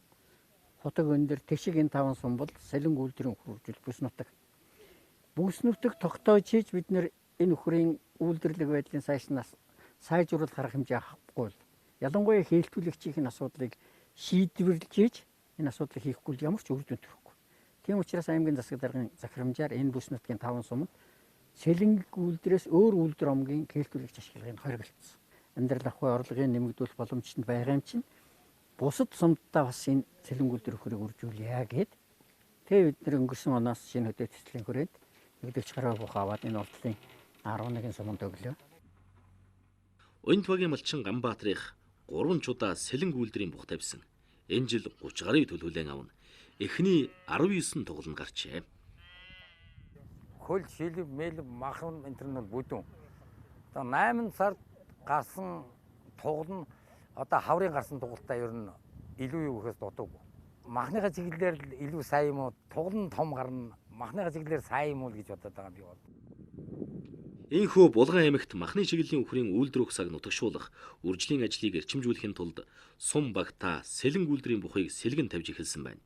хотог өндөр тэшиг энэ 5 сум бол сэлэн үйлдвэрийн үхэр үржүүл бүс нутаг. Бүс нутаг тогтоож хийж бид нэр энэ үхрийн үйлдвэрлэх байдлын сайжнаас сайжруулах арга хэмжээ авахгүй бол ялангуяа хийлтүүлэгчийн асуудлыг шийдвэрлэж хийж энэ асуудлыг хийхгүй ямар ч үр дүн төрөхгүй. Тийм учраас аймгийн засаг даргын захирамжаар энэ бүс нутгийн 5 сумд сэлэн үйлдвэрээс өөр үйлдвэр омгийн хийлтүүлэгч ашиглагыг хоригдсон. Амьдрал ахуй орлогын нэмэгдүүлэх боломжтой байгаа юм чинь бусад сумдаа бас энэ сэлэн үйлдвэр хөрийг үржүүлье гэд. Тэгээ бид нэр өнгөрсөн оноос шинэ хөдөө төслийн хүрээнд нэгдвэрч гараа бух аваад энэ уртлын 11 суманд өглөө. Уянтвагийн малчин Ганбаатарын 3 чудаа сэлэнг үйлдвэрийн бух тавьсан. Энэ жил 30 гаруй төлөвлөн авна. Эхний 19 тоглоом гарчээ. Хөл шилв мэл махан интернет бүдүүн. Одоо 8 сард гарсан тоглоом одоо хаврын гарсан тоглолтоо ер нь илүү юу гэхээс дутуугүй. Махныхаа чиглэлээр илүү сайн юм уу? Тоглоом том гарна. Махныхаа чиглэлээр сайн юм уу гэж бодоод байгаа би бол. Ийхүү Булган аймагт махны чиглэлийн үхрийн үйлдвэр ухсааг нутагшуулах, үржлийн ажлыг эрчимжүүлэхийн тулд сум багтаа сэлэнг үйлдвэрийн бухыг сэлгэн тавьж эхэлсэн байна.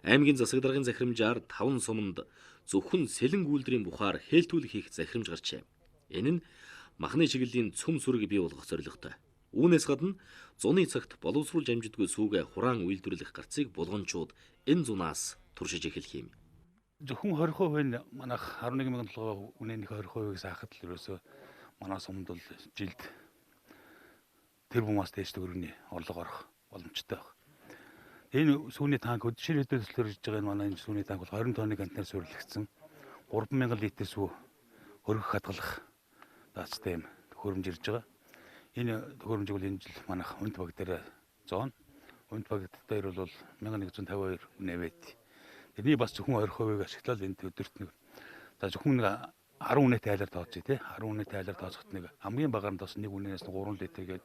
Аймгийн засаг даргын захирамжаар 5 суманд зөвхөн сэлэнг үйлдвэрийн бухаар хээлтүүлэг хийх захирамж гарчээ. Энэ нь махны чиглэлийн цөм сүрэг бий болгох зорилготой. Үүнээс гадна зуны цагт боловсруулж амжидгүй сүүгээ хураан үйлдвэрлэх гарцыг булганчууд энэ зунаас туршиж эхэлх юм. Зөвхөн 20% нь манайх 11,000 толгой үнэний 20%-ийг заахад л ерөөсөө манай сумд бол жилд тэр бумаас дээш төгрөгийн орлого орох боломжтой байна. Энэ сүүний танк хөдөлшөр хөдөлсөлж байгаа энэ манай энэ сүүний танк бол 20 тонны контейнер суурилгдсан 3,000 литр сүү хөргөх хадгалах даацтай юм төхөөрөмж ирж байгаа. Энэ төхөөрөмжийг бол энэ жил манайх унт баг дээр зоон. Унт баг дээр бол 1152 нэвэт. Тэрний бас зөвхөн 20%-ийг ашиглаад энэ өдөрт нэг за зөвхөн 10 үнэтэй айлаар тооцъё тий 10 үнэтэй айлаар тооцоход нэг хамгийн багаар нь бас нэг үнээс 3 литр гээд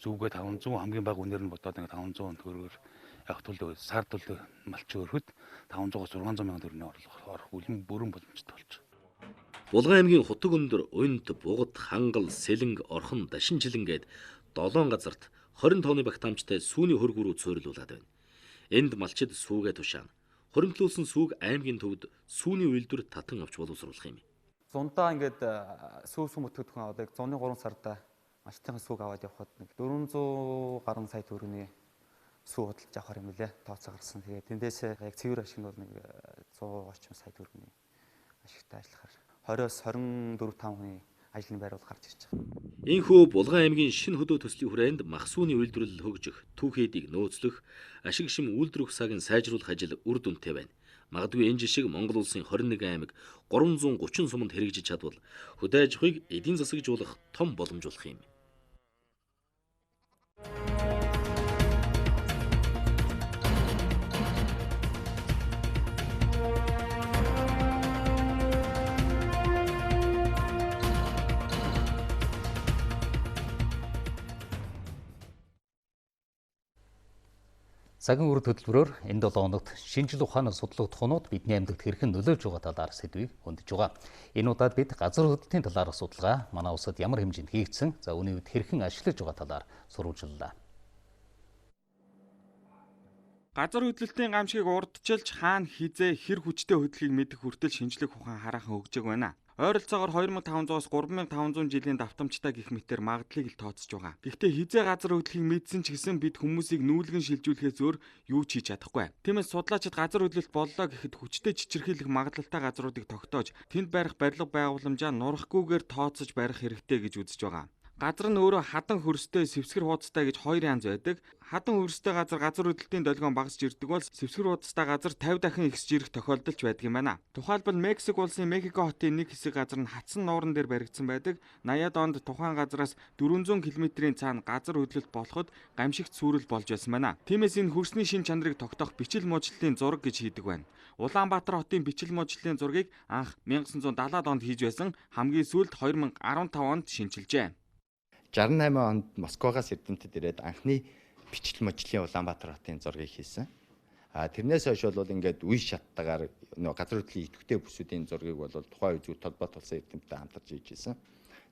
зүвгээ 500 хамгийн бага үнээр нь бодоод нэг 500 төгрөгөөр яг тул сард бол малч өрхөд 500-600 мянган төгрөгийн орлого орох үлэн бүрэн боломжтой болж байна. Булган аймгийн Хутаг өндөр, Уйнт, Бугад, Хангал, Сэлэнг, Орхон, Дашинжилэн гээд 7 газарт 20 тонны багтаамжтай сүүний хөргүүрүүд суурилуулад байна. Энд малчид сүүгээ тушаана. Хоримтлуулсан сүг аймгийн төвд сүүний үйлдвэр татан авч боловсруулах юм. Зундаа ингээд сүү сүмөтгөхөн аваад яг 103 сарда малчтын сүг аваад явхад нэг 400 гаруй сая төгрөгийн сүү худалдаж авах юм лээ. Тооцоо гарсан. Тэгээд тэндээс яг цэвэр ашиг нь бол нэг 100 орчим сая төгрөгийн ашигтай ажиллахаар 20-с 24-5 хүний ажлын байр бол гарч ирж байгаа. Ийхүү Булган аймгийн шинэ хөдөө төслийн хүрээнд мах сүүний үйлдвэрлэл хөгжих, түүхийдийг нөөцлөх, ашиг шим үйлдвэр ухсааг сайжруулах ажил үр дүнтэй байна. Магадгүй энэ жишиг Монгол улсын 21 аймаг 330 суманд хэрэгжиж чадвал хөдөө аж ахуйг эдийн засагжуулах том боломж болох юм. Цагийн хүрд хөтөлбөрөөр энэ 7 хоногт шинжил ухаанаар судлагдах хунууд бидний амьдарт хэрхэн нөлөөлж байгаа талаар сэдвийг хөндөж байгаа. Энэ удаад бид газар хөдлөлтийн талаарх судалгаа манай улсад ямар хэмжээнд хийгдсэн, за үүний үед хэрхэн ашиглаж байгаа талаар сурвалжлалаа. Газар хөдлөлтийн гамшигыг урдчилж хаана хизээ хэр хүчтэй хөдлөхийг мэдэх хүртэл шинжлэх ухаан хараахан хөгжиж байна. Ойролцоогоор 2500-аас 3500 жилийн давтамжтай гэх мэтээр магадлалыг л тооцож байгаа. Гэхдээ хизээ газар хөдлөхийг мэдсэн ч гэсэн бид хүмүүсийг нүүлгэн шилжүүлэхээс өөр юу ч хийж чадахгүй. Тиймээс судлаачид газар хөдлөлт боллоо гэхэд хүчтэй чичирхийлэх магадлалтай газруудыг тогтоож, тэнд барих барилга байгууламжаа нурахгүйгээр тооцож барих хэрэгтэй гэж үзэж байгаа. Газар нь өөрөө хадан хөрстэй, сэвсгэр хуудастай гэж хоёр янз байдаг. Хадан хөрстэй газар хөдлөлтийн долгион багасж ирдэг бол сэвсгэр хуудастай газар 50 дахин ихсэж ирэх тохиолдолч байдаг юм байна. Тухайлбал Мексик улсын Мехико хотын нэг хэсэг газар нь хатсан нууран дээр баригдсан байдаг. 80-ад онд тухайн газараас 400 км-ийн цаана газар хөдлөлт болоход гамшигт сүрэл болж байсан байна. Тиймээс энэ хөрсний шин чанарыг тогтоох бичил муучлалын зураг гэж хийдэг байна. Улаанбаатар хотын бичил муучлалын зургийг анх 1970-ад онд хийж байсан, хамгийн сүүлд 2015 онд шинжилжээ. 68 онд Москвагаас Эрдэмтэд ирээд анхны бичил мужлын Улаанбаатар хотын зургийг хийсэн. Тэрнээс хойш бол ингээд үе шаттайгаар газар хөдлөлийн идэвхтэй бүсүүдийн зургийг бол тухайн үе зүг толгой тулсан Эрдэмтэд хамтарч хийж ирсэн.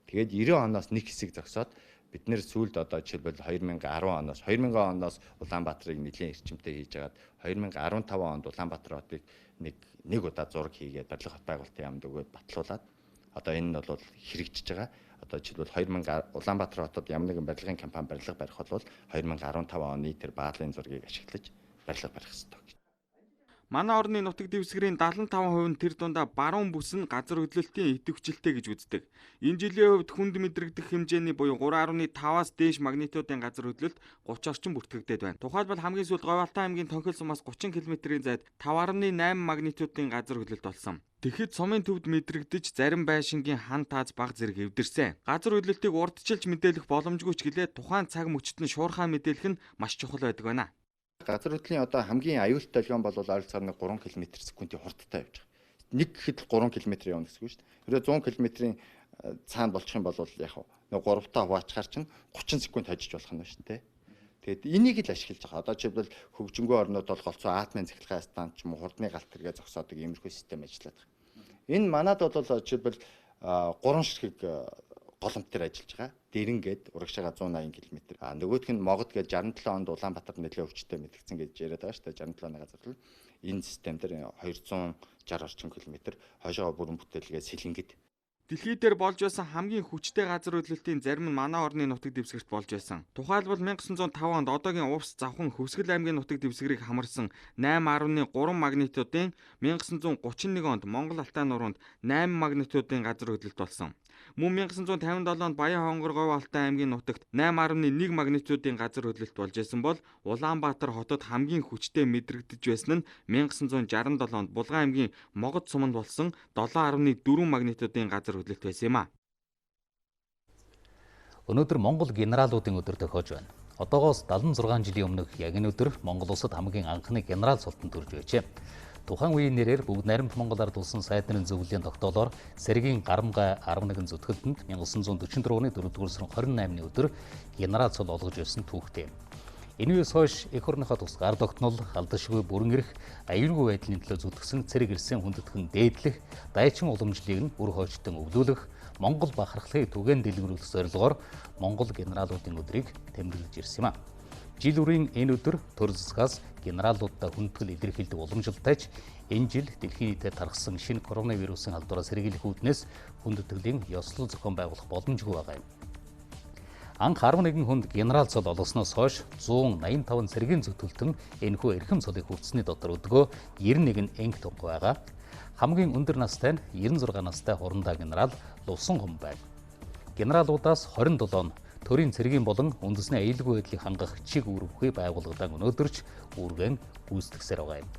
Тэгээд 90 оноос нэг хэсэг зогсоод бид нэр сүүлд одоо жишээлбэл 2010 оноос Улаанбаатарыг нэлийн эрчимтэй хийж агаад 2015 онд Улаанбаатар хотыг нэг удаа зураг хийгээд барилга хот байгуулалтын яамд өгөөд батлуулаад одоо энэ нь бол хэрэгжиж байгаа. Одоо жишээлбэл Улаанбаатар хотод ямар нэгэн барилгын компани барилга барих бол 2015 оны тэр баалын зургийг ашиглаж барилга барих ёстой. Манай орны нутаг дэвсгэрийн 75% нь тэр дундаа баруун бүс нь газар хөдлөлтийн идэвхжэлтэй гэж үздэг. Энэ жилийн хувьд хүнд мэдрэгдэх хэмжээний буюу 3.5-аас дээш магнитудын газар хөдлөлт 30 орчим бүртгэгдээд байна. Тухайлбал хамгийн сүүлд Говьалтай аймгийн Тонхил сумаас 30 км-ийн зайд 5.8 магнитудын газар хөдлөлт болсон. Тэгэхэд сумын төвд мэдрэгдэж зарим байшингийн хан тааз баг зэрэг эвдэрсэн. Газар хөдлөлтийг урдчилж мэдээлэх боломжгүй ч гэлээ тухайн цаг мөчтөд нь шуурхай мэдээлэх нь маш чухал байдаг байна. Газар хөдлөлийн одоо хамгийн аюултай долгион бол ойролцоогоор 3 км/с-ийн хурдтай явж байгаа. Нэг гэхэд л 3 км явна гэсэн үг шүү дээ. Хэрэв 100 км-ийн цаана болчих юм бол яг нэг 3-таа хуваачаар чинь 30 секунд хожиж болох нь шүү дээ. Тэгээд энийг л ашиглаж байгаа. Одоо жишээлбэл хөгжингүй орнууд бол голцоо атомын цахилгаан станц ч юм уу хурдны галт тэргээ зогсоодог иймэрхүү систем ажиллаад байгаа. Энэ манад бол жишээлбэл 3 ширхэг голомт төр ажиллаж байгаа. Дэрэн гээд урагшаага 180 км. Нөгөөх нь Могод гээд 67 онд Улаанбаатар нэлээд өвчтөй мэдгдсэн гэж яриад байгаа шүү дээ. 67 оны газар хөдлөл. Энэ систем дээр 260 орчим километр хойшоо бүрэн бүтээлгээ сэлэнгэд. Дэлхий дээр болж байсан хамгийн хүчтэй газар хөдлөлтийн зарим нь манай орны нутаг дэвсгэрт болж байсан. Тухайлбал 1905 онд одоогийн Увс Завхан Хөвсгөл аймгийн нутаг дэвсгэрийг хамарсан 8.3 магнитудын 1931 онд Монгол Алтай нуруунд 8 магнитудын газар хөдлөлт болсон. Мөн 1957 онд Баян Хонгор Говь Алтай аймгийн нутагт 8.1 магнитудын газар хөдлөлт болж байсан бол Улаанбаатар хотод хамгийн хүчтэй мэдрэгдэж байсан нь 1967 онд Булган аймгийн Могод суманд болсон 7.4 магнитудын газар хөдлөлт байсан юм а. Өнөөдөр Монгол генералуудын өдөр тохиож байна. Одоогоос 76 жилийн өмнөх яг энэ өдөр Монгол улсад хамгийн анхны генерал султан төрж байжээ. Тухайн үеийн нэрээр бүгд найрамд Монгол ард улсын сайд нарын зөвлөлийн тогтоолоор Цагийн Гарамгай 11 зүтгэлтэнд 1944 оны 4-р сарын 28-ны өдөр генерал цол олгож байсан түүхтэй. Энэ үеэс хойш эх орныхоо тус гар тогтнол, алдашгүй бүрэн эрх, аюулгүй байдлын төлөө зүтгэсэн цэрэг ирсэн хүндэтгэн дээдлэх, дайчин уламжлалыг нь үр хойчтон өвлүүлэх, Монгол бахархлыг түгээн дэлгэрүүлэх зорилгоор Монгол генералуудын өдрийг тэмдэглэж ирсэн юм а. Жил үрийн энэ өдөр төр засгаас генералуудаа хүндэтгэл илэрхийлдэг уламжлалтай ч энэ жил дэлхийн нийтэд тархсан шинэ коронавирусын халдвараас сэргийлэх үүднээс хүндэтгэлийн ёслол зохион байгуулах боломжгүй байгаа юм. Анх 11 хүнд генерал цол олгосноос хойш 185 цэргийн зүтгэлтэн энэхүү эрхэм цолыг хүртсэний дотор өдгөө 91 нь энх тунгай байгаа. Хамгийн өндөр настай нь 96 настай хурандаа генерал Лувсан хүн байна. Генералуудаас 27 нь төрийн цэргийн болон үндэсний аюулгүй байдлыг хангах чиг үүрэггүй байгууллагадан өнөөдөрч үүргэн гүйцэтгэсээр байгаа юм.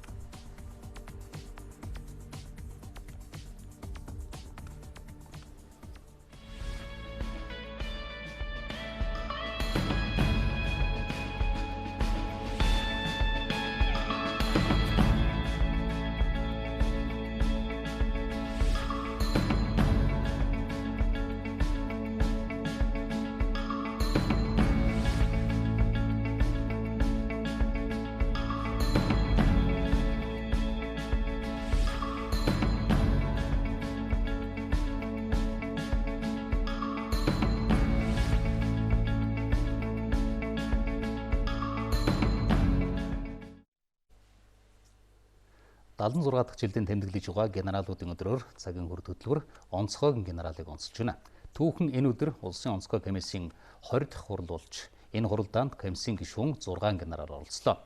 дахь жилдийн тэмдэглэж байгаа генералуудын өдрөөр цагийн хүрд хөтөлбөр онцгойн генералыг онцолж байна. Түүхэн энэ өдөр улсын онцгой комиссийн 20 дахь хурал болж энэ хуралдаанд комиссийн гишүүн 6 генерал оролцлоо.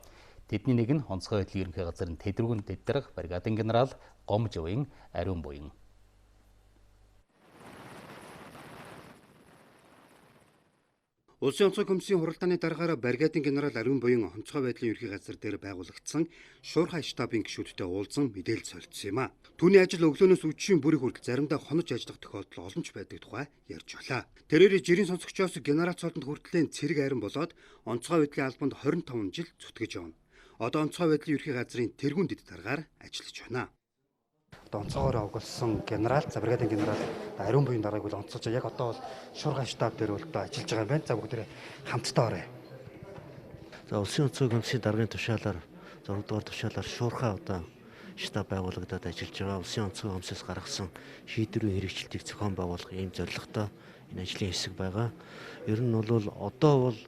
Тэдний нэг нь онцгой байдлын ерөнхий газрын тэдвэргэн дэддэрх бригадын генерал Гомжовын Ариун буян. Улсын онцгой комиссийн хуралдааны дараагаар бригадын генерал Ариун буян онцгой байдлын ерөнхий газар дээр байгуулагдсан шуурхай штабын гишүүдтэй уулзсан мэдээлэл солилцсон юм а. Түүний ажил өглөөнөөс өчигшийн бүрийн хүртэл заримдаа хонож ажиллах тохиолдол олон ч байдаг тухай ярьж байлаа. Тэрээр жирийн сонсогчоос генерал цолтонд хүртлийн цэрэг айран болоод онцгой байдлын албанд 25 жил зүтгэж явна. Одоо онцгой байдлын ерөнхий газрын тэргүүн дэд дараагаар ажиллаж байна. Онцгойгоор авгалсан генерал, бригадын генерал Ариун буян дарааг бол онцолж яг одоо бол шуурхай штаб дээр бол ажиллаж байгаа юм байна. За бүгдээ хамтдаа оръё. За улсын онцгой комиссийн даргын тушаалаар 6 дугаар тушаалаар шуурхай одоо штаб байгуулагдаад ажиллаж байгаа. Улсын онцгой комиссээс гаргасан шийдвэрийн хэрэгжилтийг зохион байгуулах ийм зорилготой энэ ажлын хэсэг байгаа. Ер нь бол одоо бол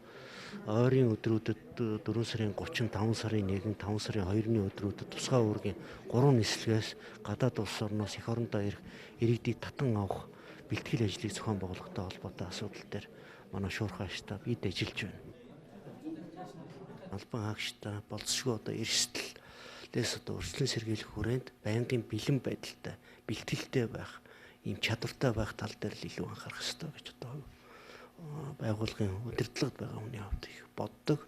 ойрын өдрүүдэд 4 сарын 30, 5 сарын 1, 5 сарын 2-ны өдрүүдэд тусгай үүргийн 3 нислэгээс гадаад улс орноос эх орондоо ирэх иргэдийг татан авах бэлтгэл ажлыг зохион байгуулахтай холбоотой асуудал дээр манай шуурхай штаб эд ажиллаж байна. Албан хаагчтай болцсогүй одоо эрсдэл Тэс одоо урьдчилан сэргийлэх хүрээнд байнгын бэлэн байдалтай, бэлтгэлтэй байх, ийм чадвартай байх тал дээр л илүү анхаарах хэрэгтэй гэж одоо байгууллагын удирдлагад байгаа хүний хувьд их боддог.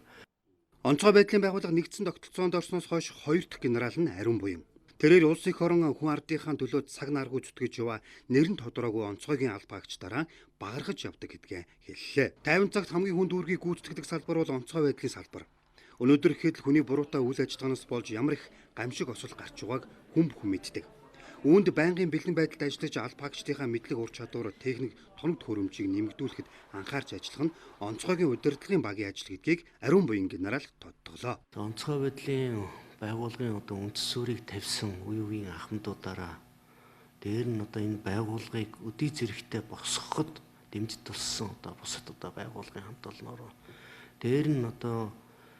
Онцгой байдлын байгууллага нэгдсэн тогтолцоонд орсноос хойш 2 дахь генерал нь Ариун буян. Тэрээр улс их орон хүн ардынхаа төлөө цаг наргүй зүтгэж яваа нэр нь тодорхойгүй онцгойгийн албаагчдаараа багаргаж явдаг гэдгээ хэллээ. 50 цагт хамгийн хүнд үүргийг гүйцэтгэдэг салбар бол онцгой байдлын салбар. Өнөөдөр ихэд л хүний буруутай үйл ажиллагаанаас болж ямар их гамшиг осол гарч байгааг хүн бүхэн мэддэг. Үүнд байнгын бэлэн байдалд ажиллаж албаагчдынхаа мэдлэг ур чадвар, техник, тоног төхөөрөмжийг нэмэгдүүлэхэд анхаарч ажиллах нь онцгойгийн удирдлагын багийн ажил гэдгийг Ариун буян генерал тодтоглоо. Онцгой байдлын байгууллагын одоо үндэс суурийг тавьсан үе үеийн ахмадуудаараа дээр нь одоо энэ байгууллагыг өдий зэрэгтэй босгоход дэмжиж тулсан одоо бусад одоо байгууллагын хамт олноор дээр нь одоо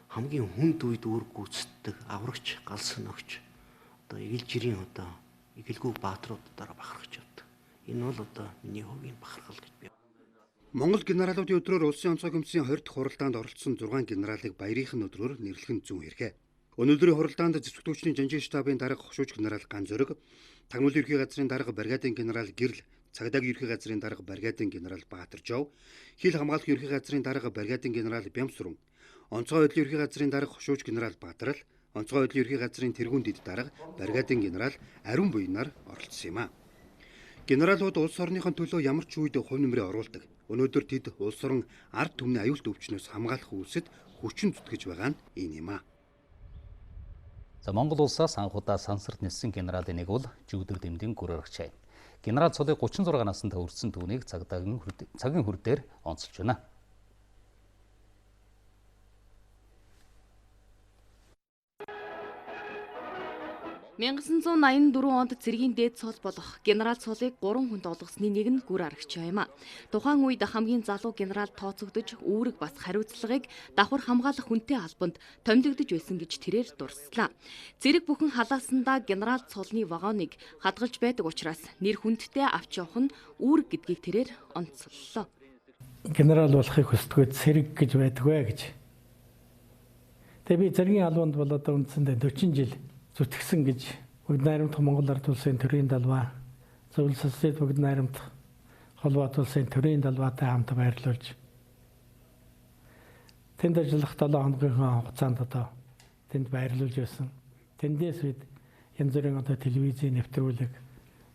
хамгийн хүнд үед үүрэг гүйцэтгэдэг аврагч, галс ногч одоо эгэл жирийн одоо эгэлгүй баатруудаараа бахархаж явдаг. Энэ бол одоо миний хувийн бахархал гэж би. Монгол генералуудын өдрөөр улсын онцгой комиссийн 20 дахь хуралдаанд оролцсон 6 генералыг баярын өдрөөр нэрлэх нь зүүн хэрхээ. Өнөөдрийн хуралдаанд зэвсэгтүүчний жанжин штабын дарга хошууч генерал Ган Зориг, тагнуулын ерхий газрын дарга бригадын генерал Гэрэл, цагдаагийн ерхий газрын дарга бригадын генерал Баатар Жов, хил хамгаалах ерхий газрын дарга бригадын генерал Бямсрун, онцгой байдлын ерхий газрын дарга хошууч генерал Баатарл, онцгой байдлын ерхий газрын тэргүүн дэд дарга бригадын генерал Ариун буянаар оролцсон юм а. Генералууд улс орныхон төлөө ямар ч үед хувь нэмрээ оруулдаг. Өнөөдөр тэд улс орон ард түмний аюулт өвчнөөс хамгаалах үйлсэд хүчин зүтгэж байгаа нь энэ юм а. За Монгол улсаас анхудаа сансарт ниссэн генералын нэг бол Жүгдэр Дэмдийн гүр аргач. Генерал цолыг 36 настай хүрсэн түүнийг цагийн хүрдээр онцолж байна. 1984 онд Цагийн дээд цол болох генерал цолыг 3 хүнд олгосны нэг нь гүр аргач юм а. Тухайн үед хамгийн залуу генерал тооцогдож үүрэг бас хариуцлагыг давхар хамгаалах хүнтэй албанд томилогдож байсан гэж тэрээр дурслаа. Зэрэг бүхэн халаасандаа генерал цолны вагоныг хадгалж байдаг учраас нэр хүндтэй авч явах нь үүрэг гэдгийг тэрээр онцоллоо. Генерал болохыг хүсдэггүй цэрэг гэж байдгүй гэж. Тэгээ би Цагийн албанд бол одоо үндсэндээ 40 жил зүтгэсэн гэж бүгд найрамдах Монгол Ард улсын төрийн далбаа, зөвлөл социалист бүгд найрамдах холбоот улсын төрийн далбаатай хамт байрлуулж тэнд ажиллах 7 хоногийн хугацаанд одоо тэнд байрлуулж байсан. Тэндээс бид янз бүрийн одоо телевизийн нэвтрүүлэг,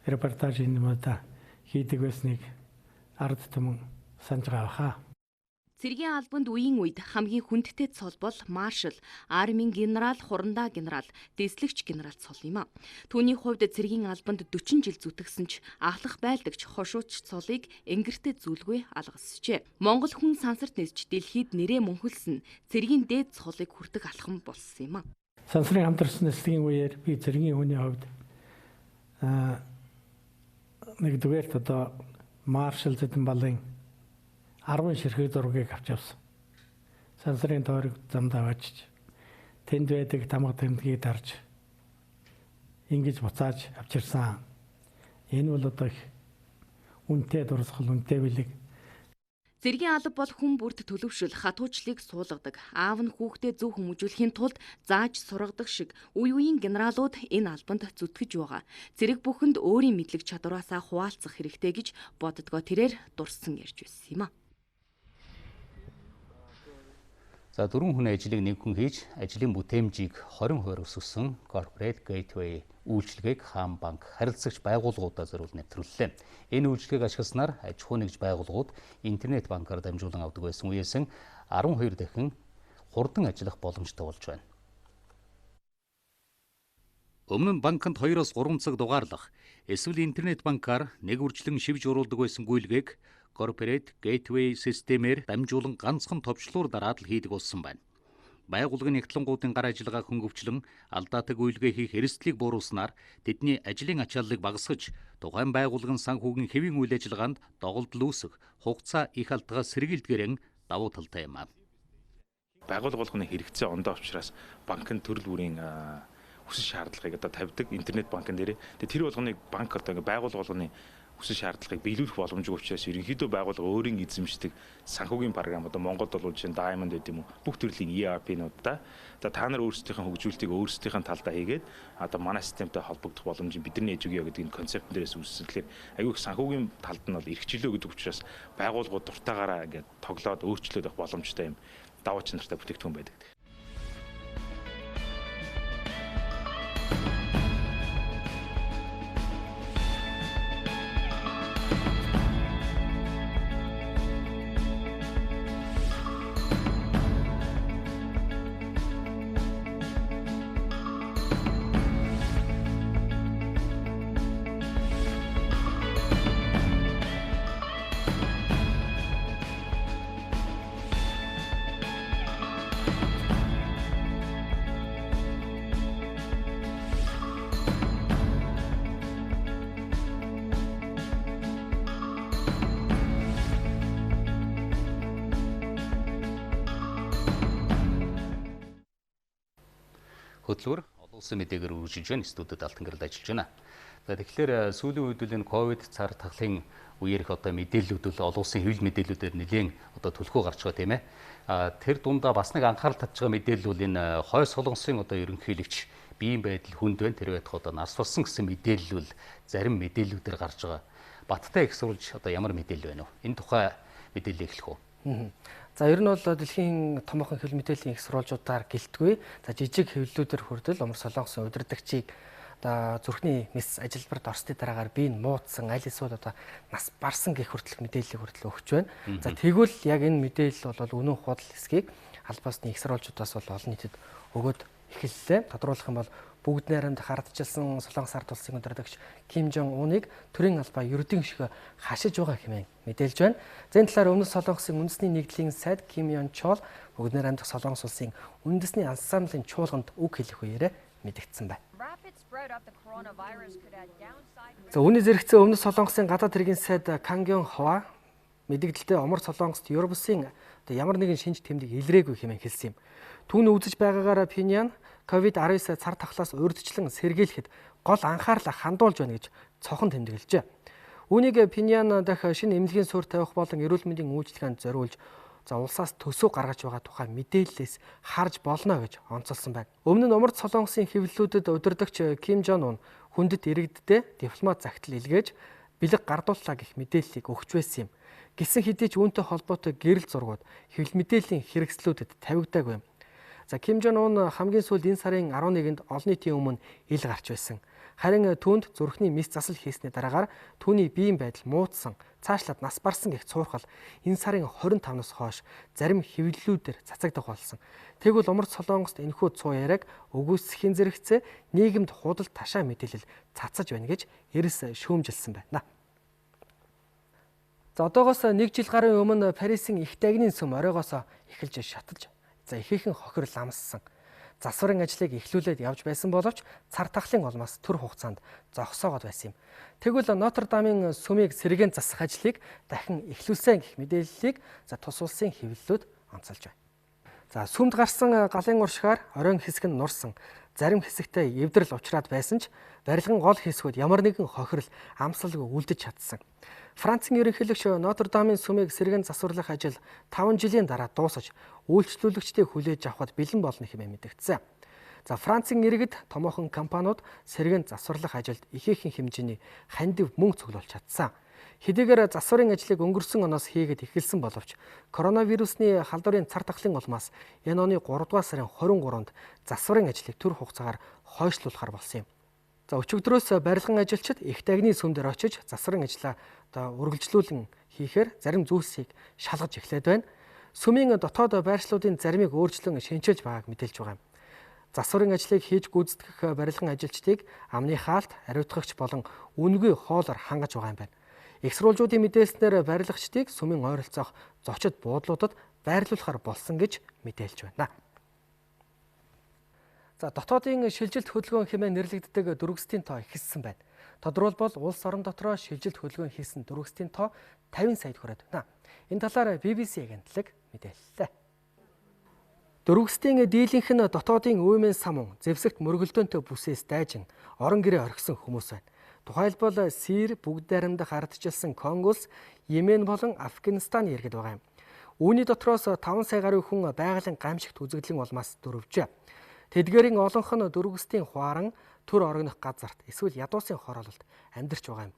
репортаж юмудаа хийдэг байсныг ард түмэн санаж байгаа. Цагийн албанд үеийн үед хамгийн хүндтэй цол бол маршал, армийн генерал, хурандаа генерал, дэслэгч генерал цол юм а. Түүний хувьд Цагийн албанд 40 жил зүтгэсэн ч ахлах байлдагч хошууч цолыг энгэртээ зүйлгүй алгасжээ. Монгол хүн сансарт нисж дэлхийд нэрээ мөнхөлсөн Цагийн дээд цолыг хүртэх алхам болсон юм а. Сансрын хамтарсан нислэгийн үеэр би Цагийн хүний хувьд нэгдүгээрт одоо маршал Зэдэнбалын 10 ширхэг зургийг авч явсан. Сансрын тойрог замдаа очиж тэнд байдаг тамга тэмдгийг дарж ингэж буцааж авчирсан. Энэ бол одоо их үнэтэй дурсгал, үнэтэй бэлэг. Цагийн алба бол хүн бүрд төлөвшил, хатуучлыг суулгадаг. Аав нь хүүхдээ зөв хүмүүжүүлэхийн тулд зааж сургадаг шиг үе үеийн генералууд энэ албанд зүтгэж байгаа. Зэрэг бүхэнд өөрийн мэдлэг чадвараасаа хуваалцах хэрэгтэй гэж боддгоо тэрээр дурсан ярьж байсан юм а. За 4 хүн ажлыг нэг хүн хийж, ажлын бүтээмжийг 20% өсгсөн Corporate Gateway үйлчилгээг хаан банк харилцагч байгууллагуудаа зориулж нэвтрүүллээ. Энэ үйлчилгээг ашигласнаар аж ахуй нэгж байгууллагууд интернет банкаар дамжуулан авдаг байсан үеэс 12 дахин хурдан ажиллах боломжтой болж байна. Өмнө нь банкнд 2-3 цаг дугаарлах, эсвэл интернет банкаар нэг үржлэн шивж оруулдаг байсан гүйлгээг Corporate Gateway системээр дамжуулан ганцхан товчлуур дараад л хийдэг болсон байна. Байгууллагын нягтлангуудын гар ажиллагаа хөнгөвчлөн алдаатай гүйлгээ хийх эрсдлийг бууруулснаар тэдний ажлын ачааллыг багасгаж, тухайн байгууллагын санхүүгийн хэвийн үйл ажиллагаанд доголдол үүсэх, хугацаа их алдгаа сэргийлдгээрэн давуу талтай юм а. Байгууллага болгоны хэрэгцээ ондоо учраас банкны төрөл бүрийн хүсэл шаардлагыг одоо тавьдаг интернет банкн дээр. Тэгээ тэр болгоныг банк одоо ингээ байгууллага болгоны хүсэл шаардлагыг биелүүлэх боломжгүй учраас ерөнхийдөө байгууллага өөрийн эзэмшдэг санхүүгийн програм одоо Монголд бол жишээ нь Diamond гэдэг юм уу бүх төрлийн ERP-нуудаа та нар өөрсдийнхээ хөгжүүлэлтийг өөрсдийнхээ талдаа хийгээд одоо манай системтэй холбогдох боломжийг бидний ээж өгье гэдэг энэ концепт дээрээс үүсэлээр аюул их санхүүгийн талд нь бол эрхчлөө гэдэг учраас байгууллагууд дуртаагаараа ингээд тоглоод өөрчлөөд авах боломжтой юм даваа чанартай бүтээгдэхүүн байдаг. Хөтөлбөр олон улсын мэдээгээр үргэлжлэж байна. Студид Алтан гэрэл ажиллаж байна. За тэгэхээр сүүлийн үед энэ ковид цар тахлын үеэрх одоо мэдээллүүд бол олон улсын хэвлэл мэдээллүүдээр нэлээд одоо төлхөө гарч байгаа тийм ээ. Тэр дундаа бас нэг анхаарал татж байгаа мэдээлэл бол энэ хойд солонгосын одоо ерөнхийлөгч биеийн байдал хүнд байна. Тэр байтугай одоо нарсвалсан гэсэн мэдээлэл бол зарим мэдээллүүдээр гарч байгаа. Баттай их сурвалж одоо ямар мэдээлэл байна вэ? Энэ тухай мэдээлэл эхлэх үү? За ер нь бол дэлхийн томоохон хэвлэл мэдээллийн их сурвалжуудаар гэлтгүй. За жижиг хэвлэлүүдээр хүртэл Умар Солонгосын удирдагчийг одоо зүрхний мэс ажилбарт орсны дараагаар би энэ муудсан аль эсвэл одоо нас барсан гэх хүртэлх мэдээллийг хүртэл өгч байна. За тэгвэл яг энэ мэдээлэл бол үнэн худал хэсгийг аль босны их сурвалжуудаас бол олон нийтэд өгөөд эхэллээ. Тодруулах юм бол бүгд найрамд хардчилсан Солонгос ард улсын удирдагч Ким Жон Уныг төрийн албаа ердийн шиг хашиж байгаа хэмээн мэдээлж байна. За энэ талаар өмнөд Солонгосын үндэсний нэгдлийн сайд Ким Ён Чол бүгд найрамд Солонгос улсын үндэсний ансамблын чуулганд үг хэлэх үеэрээ мэдгдсэн байна. За үүний зэрэгцээ өмнөд Солонгосын гадаад хэргийн сайд Кангён Хва мэдээлэлдээ Умар Солонгост Европ улсын ямар нэгэн шинж тэмдэг илрээгүй хэмээн хэлсэн юм. Түүний үзэж байгаагаар Пиньян COVID-19 цар тахлаас урьдчилан сэргийлэхэд гол анхаарлаа хандуулж байна гэж цохон тэмдэглэжээ. Үүнийг Пиньян дахь шинэ эмнэлгийн суурь тавих болон эрүүл мэндийн үйлчилгээнд зориулж улсаас төсөв гаргаж байгаа тухай мэдээллээс харж болно гэж онцолсон байна. Өмнө нь Умард Солонгосын хэвлэлүүдэд удирдагч Ким Жон Ун хүндэт иргэддээ дипломат загтал илгээж бэлэг гардууллаа гэх мэдээллийг өгч байсан юм. Гэсэн хэдий ч үүнтэй холбоотой гэрэл зургууд хэвлэл мэдээллийн хэрэгслүүдэд тавигдаагүй юм. За Ким Жон Ун хамгийн сүүлд энэ сарын 11-нд олон нийтийн өмнө ил гарч байсан. Харин түүнд зүрхний мэс засал хийсний дараагаар түүний биеийн байдал муудсан, цаашлаад нас барсан гэх цуурхал энэ сарын 25-наас хойш зарим хэвлэлүүдээр цацагдах болсон. Тэгвэл Умард Солонгост энэхүү цуу яриаг өгөөсөхийн зэрэгцээ нийгэмд худал ташаа мэдээлэл цацаж байна гэж эрс шүүмжилсэн байна. За одоогоос 1 жил гарын өмнө Парисын их дагнын сүм оройгоос эхэлж шаталж ихээхэн хохирол амссан. Засварын ажлыг эхлүүлээд явж байсан боловч цар тахлын улмаас төр хугацаанд зогсоогоод байсан юм. Тэгвэл Нотр-Дамын сүмийг сэргээн засах ажлыг дахин эхлүүлсэн гэх мэдээллийг тус улсын хэвлэлүүд онцолж байна. За сүмд гарсан галын уршгаар оройн хэсэг нь нурсан, зарим хэсэгтээ эвдрэл учраад байсан ч барилгын гол хэсгүүд ямар нэгэн хохирол амсалгүй үлдэж чадсан. Францын ерөнхийлөгч Нотр-Дамын сүмийг сэргээн засварлах ажил 5 жилийн дараа дуусаж, үйлчлүүлэгчдийг хүлээж авахд бэлэн болно хэмээн мэдэгдсэн. За Францын иргэд томоохон компаниуд сэргээн засварлах ажилд ихээхэн хэмжээний хандив мөнгө цуглуулж чадсан. Хэдийгээр засварын ажлыг өнгөрсөн оноос хийгээд эхэлсэн боловч коронавирусны халдварын цар тахлын улмаас энэ оны 3 дугаар сарын 23-нд засварын ажлыг төр хугацаагаар хойшлуулахар болсон юм. За өчигдрөөс барилгын ажилчид их дагны сүм дээр очиж засварын ажлаа үргэлжлүүлэн хийхээр зарим зүйлсийг шалгаж эхлээд байна. Сүмийн дотоод байршлуудын заримыг өөрчлөн шинчилж байгааг мэдээлж байгаа юм. Засварын ажлыг хийж гүйцэтгэх барилгын ажилчдыг амны хаалт, ариутгагч болон үнгүй хоолоор хангаж байгаа юм байна. Их сурвалжуудын мэдээлснээр барилгачдыг сүмийн ойролцоох зочид буудлуудад байрлуулахар болсон гэж мэдээлж байна. За дотоодын шилжилт хөдөлгөөн хэмээн нэрлэгддэг дүрэгсдийн тоо ихссэн байна. Тодорхойлбол улс орон дотроо шилжилт хөдөлгөөн хийсэн дүрэгсдийн тоо 50 саяд хүрээд байна. Энэ талаар BBC агентлаг мэдээллээ. Дөрвөстийн дийлэнх нь дотоодын үймэн самун зэвсэгт мөргөлдөөнтэй бүсээс дайжин орон гэрээ орхисон хүмүүс байна. Тухайлбал Сир, бүгд найрамдах ардчилсан Конгос, Йемен болон Афганистаны иргэд байгаа юм. Үүний дотроос 5 сая гаруй хүн байгалийн гамшигт үзэгдлэн улмаас дөрвжээ. Тэдгээрийн олонх нь дөрвөстийн хуаран, төр орогнох газарт эсвэл ядуусын хороололд амьдарч байгаа юм.